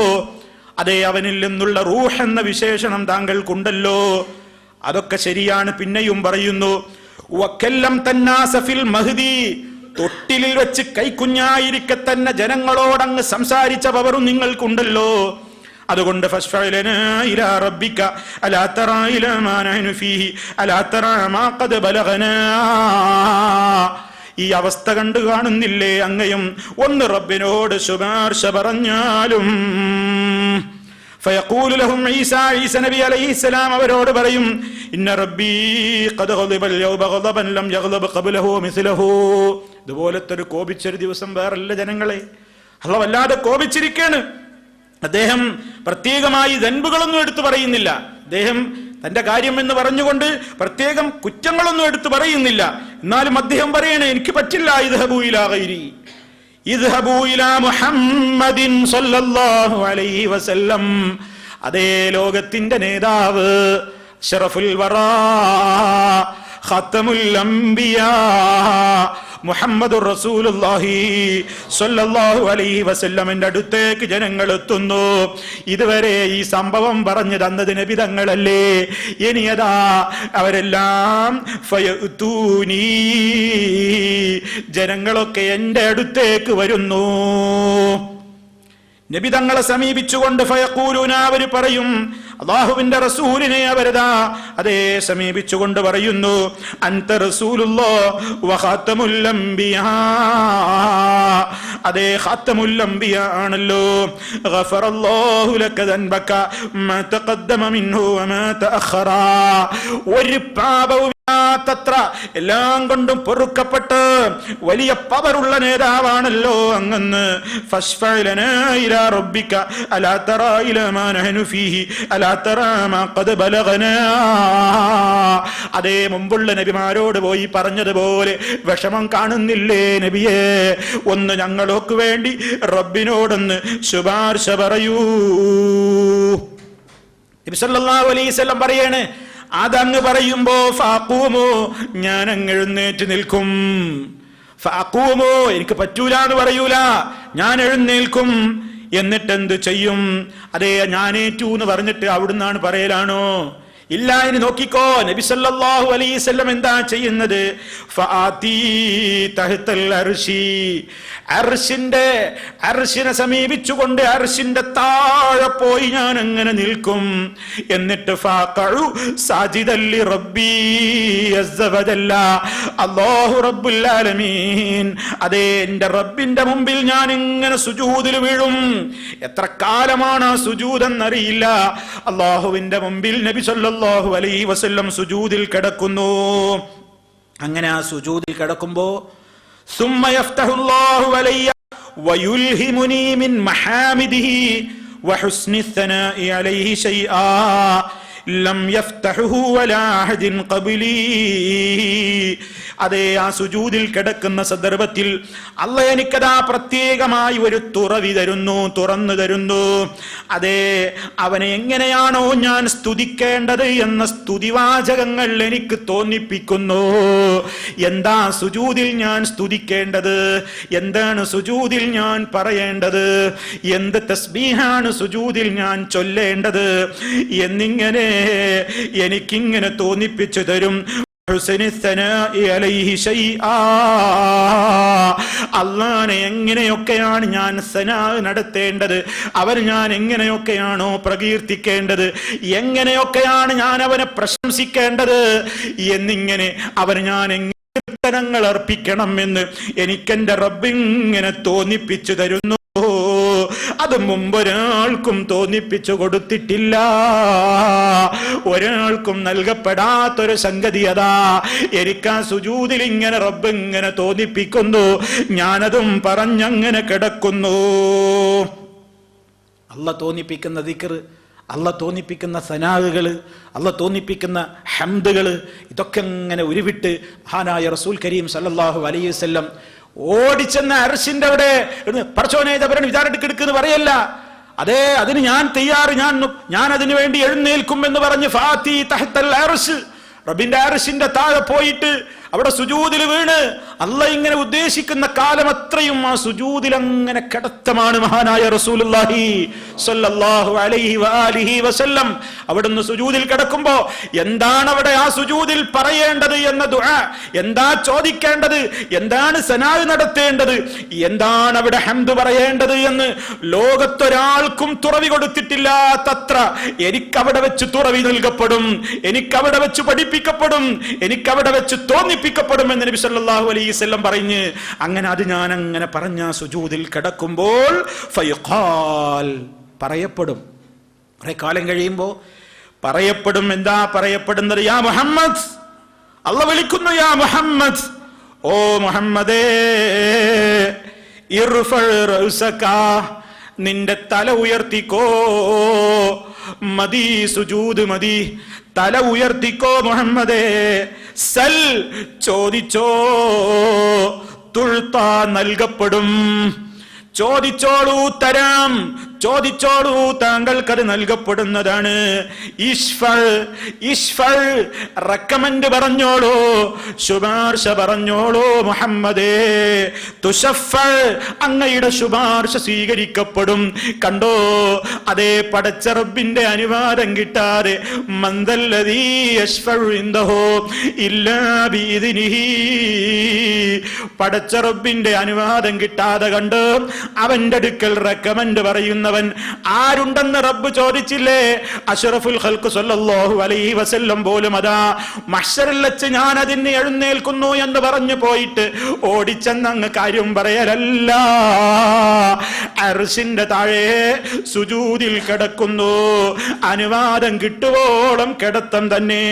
S2: അതേ അവനിൽ നിന്നുള്ള റൂഹ് എന്ന വിശേഷണം താങ്കൾക്കുണ്ടല്ലോ. അതൊക്കെ ശരിയാണ്. പിന്നെയും പറയുന്നു, വക്കല്ലം തന്നാസ ഫിൽ മഹ്ദി, തൊട്ടിലിൽ വെച്ച് കൈക്കുഞ്ഞായിരിക്കെ തന്നെ ജനങ്ങളോടങ്ങ് സംസാരിച്ച പവറും നിങ്ങൾക്കുണ്ടല്ലോ. അതുകൊണ്ട് ഫസ്ഫഅലനാ ഇലാ റബ്ബിക അലാ തറാ ഇലാ മാ നഹ്നു ഫീഹി അലാ തറാ മാ ഖദ് ബലഗനാ. ഈ അവസ്ഥ കണ്ടു കാണുന്നില്ലേ അങ്ങയും, ഒന്ന് റബ്ബിനോട് ശുപാർശ പറഞ്ഞാലും. ഫയഖൂലു ലഹും ഈസ നബി അലൈഹിസ്സലാം അവരോട് പറയും, ഇന്ന റബ്ബീ ഖദ് ഗളിബൽ യൗമ ഗളബൻ ലം യഗ്ലബ് ഖബ്ലഹു മിസ്ലഹു. ഇതുപോലത്തെ ഒരു കോപിച്ചൊരു ദിവസം വേറല്ല ജനങ്ങളെ. അല്ലാഹു വല്ലാതെ കോപിച്ചിരിക്കുകയാണ്. അദ്ദേഹം പ്രത്യേകമായി ദൻബുകളൊന്നും എടുത്തു പറയുന്നില്ല. അദ്ദേഹം തന്റെ കാര്യം എന്ന് പറഞ്ഞുകൊണ്ട് പ്രത്യേകം കുറ്റങ്ങളൊന്നും എടുത്തു പറയുന്നില്ല. എന്നാലും അദ്ദേഹം പറയണേ, എനിക്ക് പറ്റില്ല. ഇദ്ഹബൂ ഇലാ ഗൈരി, ഇദ്ഹബൂ ഇലാ മുഹമ്മദിൻ സ്വല്ലല്ലാഹു അലൈഹി വസല്ലം. അതേ ലോകത്തിന്റെ നേതാവ്, ശറഫുൽ വറാ, ഖാതമുൽ അംബിയാ മുഹമ്മദുർ റസൂലുള്ളാഹി സ്വല്ലല്ലാഹു അലൈഹി വസല്ലമിന്റെ അടുത്തേക്ക് ജനങ്ങൾ എത്തുന്നു. ഇതുവരെ ഈ സംഭവം പറഞ്ഞു തന്നത് നബി തങ്ങളല്ലേ. ഇനിയതാ അവരെല്ലാം ഫയഅ്തൂനി, ജനങ്ങളൊക്കെ എന്റെ അടുത്തേക്ക് വരുന്നു. നബി തങ്ങളെ സമീപിച്ചുകൊണ്ട് ഫയഖൂലുന, അവർ പറയും, അല്ലാഹുവിന്റെ റസൂലിനെ അവരതാ അതേ സമീപിച്ചുകൊണ്ട് പറയുന്നു, അൻത റസൂലുള്ളാഹ് വ ഖാതമുൽ അംബിയാ, അതേ ഖാതമുൽ അംബിയാ ആണല്ലോ. ഗഫറല്ലാഹു ലക ദൻബക മാ തഖദ്ദമ മിൻഹു വ മാ തഅഖറ. ഒരു പാപവും ത്ര എല്ലാം കൊണ്ടും പൊറുക്കപ്പെട്ട് വലിയ പവറുള്ള നേതാവാണല്ലോ അങ്ങന്ന്. ഫസ്ഫഅലനാ ഇലാ റബ്ബിക അലാ തറാ ഇലാ മാ നഹ്നു ഫീഹി അലാ തറാ മാ ഖദ് ബലഗനാ. അതേ മുമ്പുള്ള നബിമാരോട് പോയി പറഞ്ഞതുപോലെ വിഷമം കാണുന്നില്ലേ നബിയേ, ഒന്ന് ഞങ്ങൾക്ക് വേണ്ടി റബ്ബിനോടൊന്ന് ശുപാർശ പറയൂ. നബി സല്ലല്ലാഹു അലൈഹി വസല്ലം പറയാണ്, അതങ്ങ് പറയുമ്പോ ഫഅഖൂമു, ഞാൻ അങ്ങ് എഴുന്നേറ്റ് നിൽക്കും. ഫഅഖൂമു, എനിക്ക് പറ്റൂല എന്ന് പറയൂല, ഞാൻ എഴുന്നേൽക്കും. എന്നിട്ട് എന്ത് ചെയ്യും? അതേ ഞാനേറ്റു എന്ന് പറഞ്ഞിട്ട് അവിടുന്നാണ് പറയലാണോ? ഇല്ല. ഇനി നോക്കിക്കോ, നബി സല്ലല്ലാഹു അലൈഹി വസല്ലം എന്താ ചെയ്യുന്നത്? ഫആതി തഹ്തൽ അർശി, അർശിനെ സമീപിച്ചുകൊണ്ട് അർശിന്റെ താഴെ പോയി ഞാൻ അങ്ങനെ നിൽക്കും. എന്നിട്ട് ഫഖഉ സാജിദൻ ലി റബ്ബി അസ്സ വജല്ല, അല്ലാഹു റബ്ബുൽ ആലമീൻ, അതേ എന്റെ റബ്ബിന്റെ മുമ്പിൽ ഞാൻ ഇങ്ങനെ സുജൂദിൽ വീഴും. എത്ര കാലമാണ് ആ സുജൂദ് എന്നറിയില്ല. അല്ലാഹുവിന്റെ മുമ്പിൽ നബി സല്ലല്ലാഹു അലൈഹി വസല്ലം സുജൂദിൽ കിടക്കുന്നു. അങ്ങനെ ആ സുജൂദിൽ കിടക്കുമ്പോ ثم يفتح الله علي ويلهمني من محامده وحسن الثناء عليه شيئا لم يفتحه ولا أحد قبلي. അതേ ആ സുജൂദിൽ കിടക്കുന്ന സന്ദർഭത്തിൽ അല്ലാഹ് എനിക്കതാ പ്രത്യേകമായി ഒരു തുറന്നു തരുന്നു. അതേ അവനെ എങ്ങനെയാണോ ഞാൻ സ്തുതിക്കേണ്ടത് എന്ന സ്തുതിവാചകങ്ങൾ എനിക്ക് തോന്നിപ്പിക്കുന്നു. എന്താ സുജൂദിൽ ഞാൻ സ്തുതിക്കേണ്ടത്, എന്താണ് സുജൂദിൽ ഞാൻ പറയേണ്ടത്, എന്ത് തസ്ബീഹാണ് സുജൂദിൽ ഞാൻ ചൊല്ലേണ്ടത് എന്നിങ്ങനെ എനിക്കിങ്ങനെ തോന്നിപ്പിച്ചു തരും. അള്ളാനെ എങ്ങനെയൊക്കെയാണ് ഞാൻ സനാ നടത്തേണ്ടത്, അവർ ഞാൻ എങ്ങനെയൊക്കെയാണോ പ്രകീർത്തിക്കേണ്ടത്, എങ്ങനെയൊക്കെയാണ് ഞാൻ അവനെ പ്രശംസിക്കേണ്ടത് എന്നിങ്ങനെ അവർ ഞാൻ കീർത്തനങ്ങൾ അർപ്പിക്കണം എന്ന് എനിക്കെന്റെ റബ്ബിങ്ങനെ തോന്നിപ്പിച്ചു തരുന്നു. അത് മുമ്പൊരാൾക്കും തോന്നിപ്പിച്ചു കൊടുത്തിട്ടില്ല, ഒരാൾക്കും നൽകപ്പെടാത്തൊരു സംഗതി അതാ എനിക്കാ സുജൂദിൽ ഇങ്ങനെ റബ്ബ് ഇങ്ങനെ തോന്നിപ്പിക്കുന്നു. ഞാനതും പറഞ്ഞങ്ങനെ കിടക്കുന്നു. അല്ലാഹ് തോന്നിപ്പിക്കുന്ന ദിക്ർ, അല്ലാഹ് തോന്നിപ്പിക്കുന്ന സനാഹുകള്, അല്ലാഹ് തോന്നിപ്പിക്കുന്ന ഹംദുകള്, ഇതൊക്കെ ഇങ്ങനെ ഉരുവിട്ട് മഹാനായ റസൂൽ കരീം സല്ലല്ലാഹു അലൈഹി വസല്ലം ഓടിച്ചെന്ന അർശിന്റെ അവിടെ പടച്ചോനെ ഇതവരെ വിചാരക്കെടുക്കെന്ന് പറയല്ല. അതെ, അതിന് ഞാൻ തയ്യാർ, ഞാൻ അതിനു വേണ്ടി എഴുന്നേൽക്കും എന്ന് പറഞ്ഞ് ഫാത്തി തഹ്തൽ അർശ്, റബ്ബിന്റെ അർശിന്റെ താഴെ പോയിട്ട് അവിടെ സുജൂദിൽ വീണ് അള്ളാഹ് ഇങ്ങനെ ഉദ്ദേശിക്കുന്ന കാലം അത്രയും ആ സുജൂദിൽ അങ്ങനെ കിടത്തമാണ് മഹാനായ റസൂലുള്ളാഹി സ്വല്ലല്ലാഹു അലൈഹി വആലിഹി വസല്ലം. അവിടുന്ന് സുജൂദിൽ കിടക്കുമ്പോ എന്താണ് അവിടെ ആ സുജൂദിൽ പറയേണ്ടത് എന്ന ദുആ, എന്താ ചോദിക്കേണ്ടത്, എന്താണ് സനാ നടത്തേണ്ടത്, എന്താണ് അവിടെ ഹംദ് പറയേണ്ടത് എന്ന് ലോകത്തൊരാൾക്കും തുറവി കൊടുത്തിട്ടില്ലാത്തത്ര എനിക്കവിടെ വെച്ച് തുറവി നൽകപ്പെടും, എനിക്കവിടെ വെച്ച് പഠിപ്പിക്കപ്പെടും, എനിക്കവിടെ വെച്ച് തോന്നിപ്പിക്കപ്പെടും എന്ന് നബി സല്ലല്ലാഹു അലൈഹി വസല്ലം പറഞ്ഞ് അങ്ങനെ അത് ഞാൻ അങ്ങനെ പറഞ്ഞ സുജൂദിൽ കിടക്കുമ്പോൾ ഫയഖാൽ പറയപ്പെടും. കുറെ കാലം കഴിയുമ്പോ പറയപ്പെടും. എന്താ പറയപ്പെടുന്നത്? യാ മുഹമ്മദ്, അല്ലാഹ് വിളിക്കുന്നു, യാ മുഹമ്മദ്, ഓ മുഹമ്മദേ, ഇർഫഅ റഅസക, നിന്റെ തല ഉയർത്തിക്കോ, മതി സുജൂദ് മതി, തല ഉയർത്തിക്കോ മുഹമ്മദേ, സൽ ചോദിച്ചോ, തുഴ്ത്ത നൽകപ്പെടും, ചോദിച്ചോളൂ തരാം, ചോദിച്ചോളൂ താങ്കൾക്കത് നൽകപ്പെടുന്നതാണ്. റെക്കമെൻഡ് പറഞ്ഞോളൂ, ശുപാർശ പറഞ്ഞോളൂ മുഹമ്മദേ, തുശഫ്ഫൽ, അങ്ങയുടെ ശുപാർശ സ്വീകരിക്കപ്പെടും. കണ്ടോ, അതേ പടച്ച റബ്ബിന്റെ അനുവാദം കിട്ടാതെ മന്ദല്ലദീ യശ്ഫഉ ഇൻദഹു ഇല്ലാ ബിഇദ്നിഹി, പടച്ച റബ്ബിന്റെ അനുവാദം കിട്ടാതെ കണ്ട് അവന്റെ അടുക്കൽ റെക്കമെൻഡ് പറയുന്നവൻ ആരുണ്ടെന്ന് റബ്ബ് ചോദിച്ചില്ലേ? അഷ്റഫുൽ ഖൽഖ് സല്ലല്ലാഹു അലൈഹി വസല്ലം പോലും അതാ മഹ്ശറിൽ വെച്ച് ഞാൻ അതിന് എഴുന്നേൽക്കുന്നു എന്ന് പറഞ്ഞു പോയിട്ട് ഓടിച്ചെന്നങ്ങ് കാര്യം പറയലല്ല, അർശിന്റെ താഴെ സുജൂദിൽ കിടക്കുന്നു, അനുവാദം കിട്ടുവോളം കിടത്തം തന്നെ.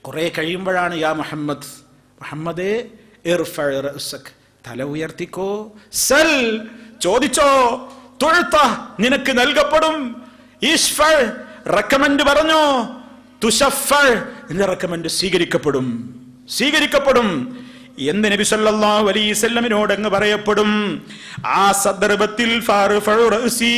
S2: കുറെ കഴിയുമ്പോഴാണ് യാ മുഹമ്മദ്, മുഹമ്മദേ ഇർഫഅ റഅസക, തല ഉയർത്തിക്കോ, സൽ ചോദിച്ചോ, തുഴ്ത്ത നിനക്ക് നൽകപ്പെടും, ഇശ്ഫഅ റെക്കമെൻഡ് പറഞ്ഞോ, തുശഫ്ഫഅ നിന്റെ റെക്കമെൻഡ് സ്വീകരിക്കപ്പെടും, സ്വീകരിക്കപ്പെടും എന്ന് നബി സല്ലല്ലാഹു അലൈഹി വസല്ലമിനോട് അങ്ങ് പറയപ്പെടും. ആ സന്ദർഭത്തിൽ ഫർഫഉ റഅസി,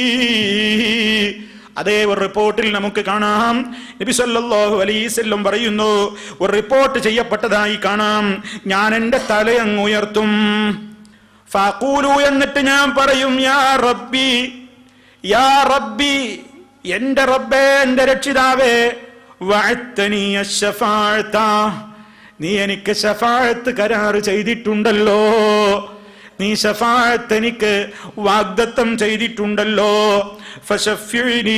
S2: അതേ ഒരു റിപ്പോർട്ടിൽ നമുക്ക് കാണാം നബി സല്ലല്ലാഹു അലൈഹി വസല്ലം പറയുന്നു, ഒരു റിപ്പോർട്ട് ചെയ്യപ്പെട്ടതായി കാണാം, ഞാൻ എന്റെ തല അങ്ങ് ഉയർത്തും, ഫഖൂലു എന്നിട്ട് ഞാൻ പറയും, യാ റബ്ബി, യാ റബ്ബി, എന്റെ റബ്ബേ, എന്റെ രക്ഷിതാവേ, വഅദ്തനി അശ്ശഫാഅത, നീ എനിക്ക് ശഫാഅത്ത് കരാർ ചെയ്തിട്ടുണ്ടല്ലോ, നീ ശഫാഅത്ത് എനിക്ക് വാഗ്ദത്തം ചെയ്തിട്ടുണ്ടല്ലോ, ഫശഫ്ഫിനി,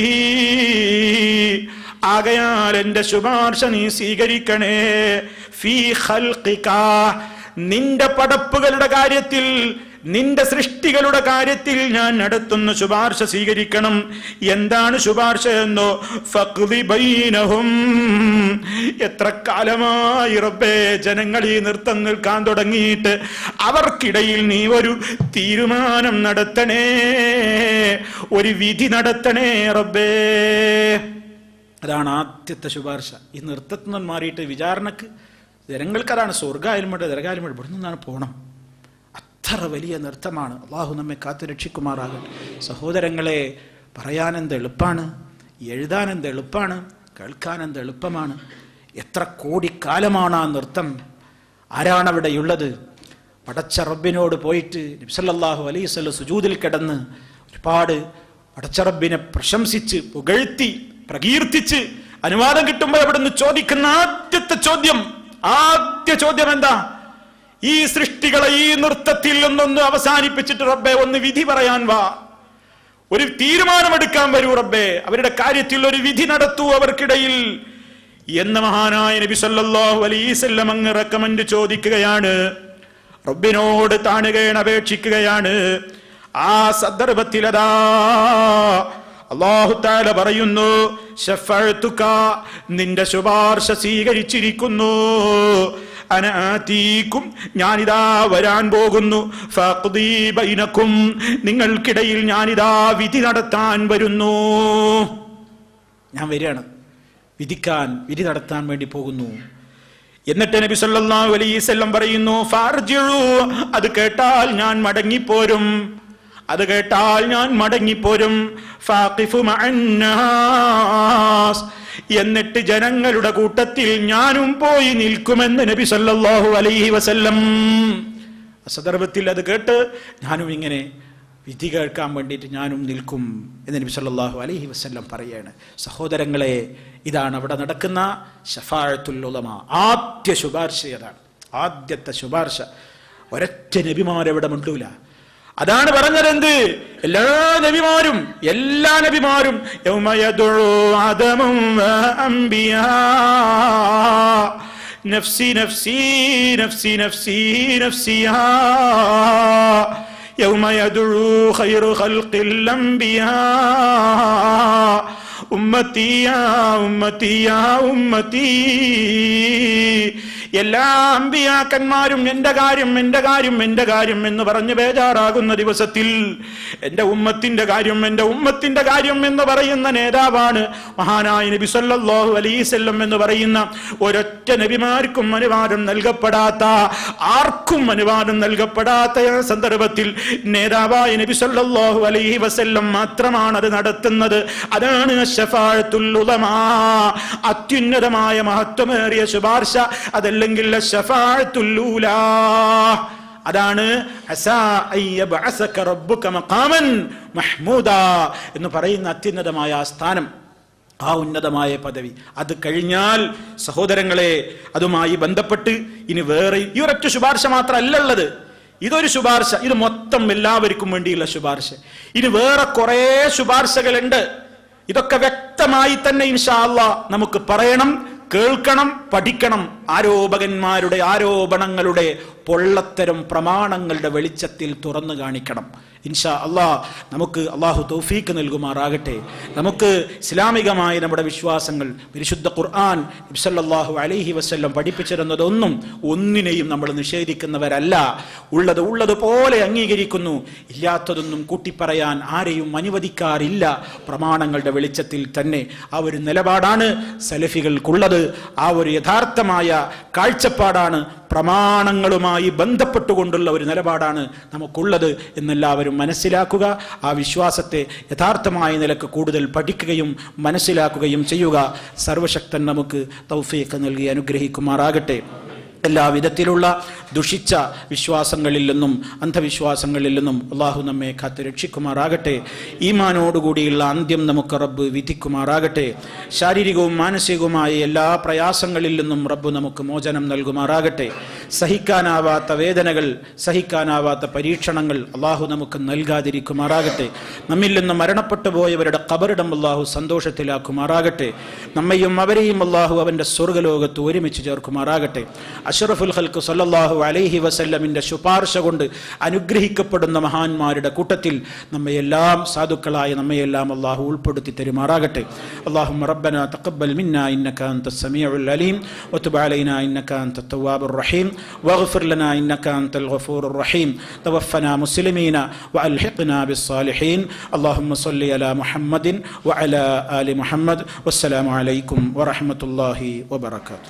S2: ആകയാൽ എന്റെ ശുപാർശ നീ സ്വീകരിക്കണേ, ഫീ ഖൽഖിക, നിന്റെ പടപ്പുകളുടെ കാര്യത്തിൽ, നിന്റെ സൃഷ്ടികളുടെ കാര്യത്തിൽ ഞാൻ നടത്തുന്ന ശുപാർശ സ്വീകരിക്കണം. എന്താണ് ശുപാർശ എന്നോ? ഫഖ്ദി ബൈനഹും, എത്ര കാലമായി റബ്ബേ ജനങ്ങൾ ഈ നൃത്തം നിൽക്കാൻ തുടങ്ങിയിട്ട് അവർക്കിടയിൽ നീ ഒരു തീരുമാനം നടത്തണേ, ഒരു വിധി നടത്തണേ റബ്ബേ. അതാണ് ആദ്യത്തെ ശുപാർശ. ഈ നൃത്തത്തിൽ നിന്ന് മാറിയിട്ട് വിചാരണക്ക് ജനങ്ങൾക്കതാണ് സ്വർഗ്ഗായാലും ദർഗായാലും ഇവിടെ നിന്നാണ് പോകണം. അത്ര വലിയ നൃത്തമാണ്. അള്ളാഹു നമ്മെ കാത്തു രക്ഷിക്കുമാറാകട്ടെ. സഹോദരങ്ങളെ, പറയാനെന്ത് എളുപ്പമാണ്, എഴുതാനെന്ത് എളുപ്പമാണ്, കേൾക്കാനെന്ത് എളുപ്പമാണ്. എത്ര കോടിക്കാലമാണ് ആ നൃത്തം. ആരാണ് അവിടെയുള്ളത്? പടച്ച റബ്ബിനോട് പോയിട്ട് നബി സല്ലല്ലാഹു അലൈഹി വസല്ലം സുജൂദിൽ കിടന്ന് ഒരുപാട് പടച്ച റബ്ബിനെ പ്രശംസിച്ച് പുകഴ്ത്തി പ്രകീർത്തിച്ച് അനുവാദം കിട്ടുമ്പോൾ അവിടുന്ന് ചോദിക്കുന്ന ആദ്യ ചോദ്യം എന്താ? ഈ സൃഷ്ടികളെ ഈ നൃത്തത്തിൽ നിന്നൊന്ന് അവസാനിപ്പിച്ചിട്ട് റബ്ബേ ഒന്ന് വിധി പറയാൻ വാ, ഒരു തീരുമാനമെടുക്കാൻ വരൂ റബ്ബേ, അവരുടെ കാര്യത്തിൽ ഒരു വിധി നടത്തൂ അവർക്കിടയിൽ എന്ന് മഹാനായ നബി സല്ലല്ലാഹു അലൈഹി വസല്ലം അങ്ങ് റെക്കമെൻഡ് ചോദിക്കുകയാണ്, റബ്ബിനോട് താണുകയാണ്, അപേക്ഷിക്കുകയാണ്. ആ സന്ദർഭത്തിൽ അതാ അല്ലാഹു തആല പറയുന്നു, ശഫഅതുക, നിന്റെ ശുപാർശ സ്വീകരിച്ചിരിക്കുന്നു, അനാതീകും, ഞാനിതാ വരാൻ പോകുന്നു, ഫഖ്ദീ ബൈനകും, നിങ്ങൾക്കിടയിൽ ഞാനിതാ വിധി നടത്താൻ വരുന്നു. ഞാൻ വരികയാണ്, വിധിക്കാൻ, വിധി നടത്താൻ വേണ്ടി പോകുന്നു. എന്നിട്ട് നബി സല്ലല്ലാഹു അലൈഹി വസല്ലം പറയുന്നു, ഫർജിഉ, അത് കേട്ടാൽ ഞാൻ മടങ്ങിപ്പോരും, അത് കേട്ടാൽ ഞാൻ മടങ്ങിപ്പോരും. ഫാഖിഫു മഅന്നാസ്, എന്നിട്ട് ജനങ്ങളുടെ കൂട്ടത്തിൽ ഞാനും പോയി നിൽക്കുമെന്ന് നബി സല്ലല്ലാഹു അലൈഹി വസല്ലം. സന്ദർഭത്തിൽ അത് കേട്ട് ഞാനും ഇങ്ങനെ വിധി കേൾക്കാൻ വേണ്ടിയിട്ട് ഞാനും നിൽക്കും എന്ന് നബി സല്ലല്ലാഹു അലൈഹി വസല്ലം പറയാണ്. സഹോദരങ്ങളെ, ഇതാണ് അവിടെ നടക്കുന്ന ശഫാഅത്തുൽ ഉലമ. ആദ്യ ശുപാർശ അതാണ്, ആദ്യത്തെ ശുപാർശ. ഒരൊറ്റ നബിമാരെവിടെ മുണ്ടൂല. അതാണ് പറഞ്ഞതെന്ത്, എല്ലാ നബിമാരും യൗമ യദ്ഉ ആദമും വഅംബിയാ നഫ്സി നഫ്സി നഫ്സി നഫ്സി നഫ്സിയാ യൗമ യദ്ഉ ഖൈറു ഖൽഖിൽ അംബിയാ ഉമ്മത്തി യാ ഉമ്മത്തി യാ ഉമ്മത്തി. എല്ലാ അമ്പിയാക്കന്മാരും എന്റെ കാര്യം എന്റെ കാര്യം എന്റെ കാര്യം എന്ന് പറഞ്ഞ് ബേജാറാകുന്ന ദിവസത്തിൽ എന്റെ ഉമ്മത്തിന്റെ കാര്യം എന്ന് പറയുന്ന നേതാവാണ് മഹാനായ നബി സല്ലല്ലാഹു അലൈഹി വസല്ലം എന്ന് പറയുന്ന ഒരൊറ്റ നബിമാർക്കും അനുവാദം നൽകപ്പെടാത്ത, ആർക്കും അനുവാദം നൽകപ്പെടാത്ത സന്ദർഭത്തിൽ നേതാവായ നബി സല്ലല്ലാഹു അലൈഹി വസല്ലം മാത്രമാണ് അത് നടത്തുന്നത്. അതാണ് ശഫാഅത്തുൽ ഉലമാ, അത്യുന്നതമായ മഹത്വമേറിയ ശുപാർശ. അതല്ലെങ്കിൽ ശഫാഅത്തുൽ ഊലാ, അതാണ് അസാ അയ്യബ്അസക റബ്ബുക മഖാമൻ മഹ്മൂദ എന്ന് പറയുന്ന അത്യുന്നതമായ ആ സ്ഥാനം, ആ ഉന്നതമായ പദവി. അത് കഴിഞ്ഞാൽ സഹോദരങ്ങളെ, അതുമായി ബന്ധപ്പെട്ട് ഇനി വേറെ ഈ ഒരൊറ്റ ശുപാർശ മാത്രമല്ല ഉള്ളത്. ഇതൊരു ശുപാർശ, ഇത് മൊത്തം എല്ലാവർക്കും വേണ്ടിയുള്ള ശുപാർശ. ഇനി വേറെ കുറെ ശുപാർശകളുണ്ട്. ഇതൊക്കെ വ്യക്തമായി തന്നെ ഇൻഷാ അല്ലാഹ് നമുക്ക് പറയണം, കേൾക്കണം, പഠിക്കണം. ആരോപകന്മാരുടെ ആരോപണങ്ങളുടെ പൊള്ളത്തരം പ്രമാണങ്ങളുടെ വെളിച്ചത്തിൽ തുറന്നു കാണിക്കണം. ഇൻഷാ അല്ലാഹ് നമുക്ക് അല്ലാഹു തൗഫീഖ് നൽകുമാറാകട്ടെ. നമുക്ക് ഇസ്ലാമികമായ നമ്മുടെ വിശ്വാസങ്ങൾ, പരിശുദ്ധ ഖുർആൻ നബി സല്ലല്ലാഹു അലൈഹി വസല്ലം പഠിപ്പിച്ചിരുന്നതൊന്നും ഒന്നിനെയും നമ്മൾ നിഷേധിക്കുന്നവരല്ല. ഉള്ളതുപോലെ അംഗീകരിക്കുന്നു. ഇല്ലാത്തതൊന്നും കൂട്ടിപ്പറയാൻ ആരെയും അനുവദിക്കാറില്ല. പ്രമാണങ്ങളുടെ വെളിച്ചത്തിൽ തന്നെ ആ ഒരു നിലപാടാണ് സലഫികൾക്കുള്ളത്. ആ ഒരു യഥാർത്ഥമായ കാഴ്ചപ്പാടാണ്, പ്രമാണങ്ങളുമായി ബന്ധപ്പെട്ടുകൊണ്ടുള്ള ഒരു നിലപാടാണ് നമുക്കുള്ളത് എന്നെല്ലാവരും മനസ്സിലാക്കുക. ആ വിശ്വാസത്തെ യഥാർത്ഥമായ നിലക്ക് കൂടുതൽ പഠിക്കുകയും മനസ്സിലാക്കുകയും ചെയ്യുക. സർവശക്തൻ നമുക്ക് തൗഫീഖ് നൽകി അനുഗ്രഹിക്കുമാറാകട്ടെ. എല്ലാവിധത്തിലുള്ള ദുഷിച്ച വിശ്വാസങ്ങളിൽ നിന്നും അന്ധവിശ്വാസങ്ങളിൽ നിന്നും അള്ളാഹു നമ്മെ കാത്ത് രക്ഷിക്കുമാറാകട്ടെ. ഈമാനോടുകൂടിയുള്ള അന്ത്യം നമുക്ക് റബ്ബ് വിധിക്കുമാറാകട്ടെ. ശാരീരികവും മാനസികവുമായ എല്ലാ പ്രയാസങ്ങളിൽ നിന്നും റബ്ബ് നമുക്ക് മോചനം നൽകുമാറാകട്ടെ. സഹിക്കാനാവാത്ത വേദനകൾ, സഹിക്കാനാവാത്ത പരീക്ഷണങ്ങൾ അള്ളാഹു നമുക്ക് നൽകാതിരിക്കുമാറാകട്ടെ. നമ്മിൽ നിന്ന് മരണപ്പെട്ടു പോയവരുടെ ഖബറിടം അള്ളാഹു സന്തോഷത്തിലാക്കുമാറാകട്ടെ. നമ്മയും അവരെയും അള്ളാഹു അവൻ്റെ സ്വർഗ്ഗലോകത്ത് ഒരുമിച്ച് ചേർക്കുമാറാകട്ടെ. അഷ്റഫുൽ ഖൽഖ് സല്ലല്ലാഹു അലൈഹി വസല്ലമിന്റെ ശുപാർശ കൊണ്ട് അനുഗ്രഹിക്കപ്പെടുന്ന മഹാന്മാരുടെ കൂട്ടത്തിൽ നമ്മയെല്ലാം, സാധുക്കളായ നമ്മയെല്ലാം അല്ലാഹു ഉൾപ്പെടുത്തി തരുമാറാകട്ടെ. അല്ലാഹുമ്മ റബ്ബനാ തഖബ്ബൽ മിന്നാ ഇന്നക അൻതസ് സമീഉൽ അലീം വതുബ് അലൈനാ ഇന്നക അൻതത് തവ്വാബുർ റഹീം വഗ്ഫിർ ലനാ ഇന്നക അൻതൽ ഗഫൂറുർ റഹീം തവഫനാ മുസ്ലിമീന വഅൽഹിഖ്നാ ബിസ്സാലിഹീൻ. അല്ലാഹുമ്മ സ്വല്ലി അലാ മുഹമ്മദിൻ വഅലാ ആലി മുഹമ്മദ്. വസ്സലാമു അലൈക്കും വറഹ്മത്തുള്ളാഹി വബറകാതുഹു.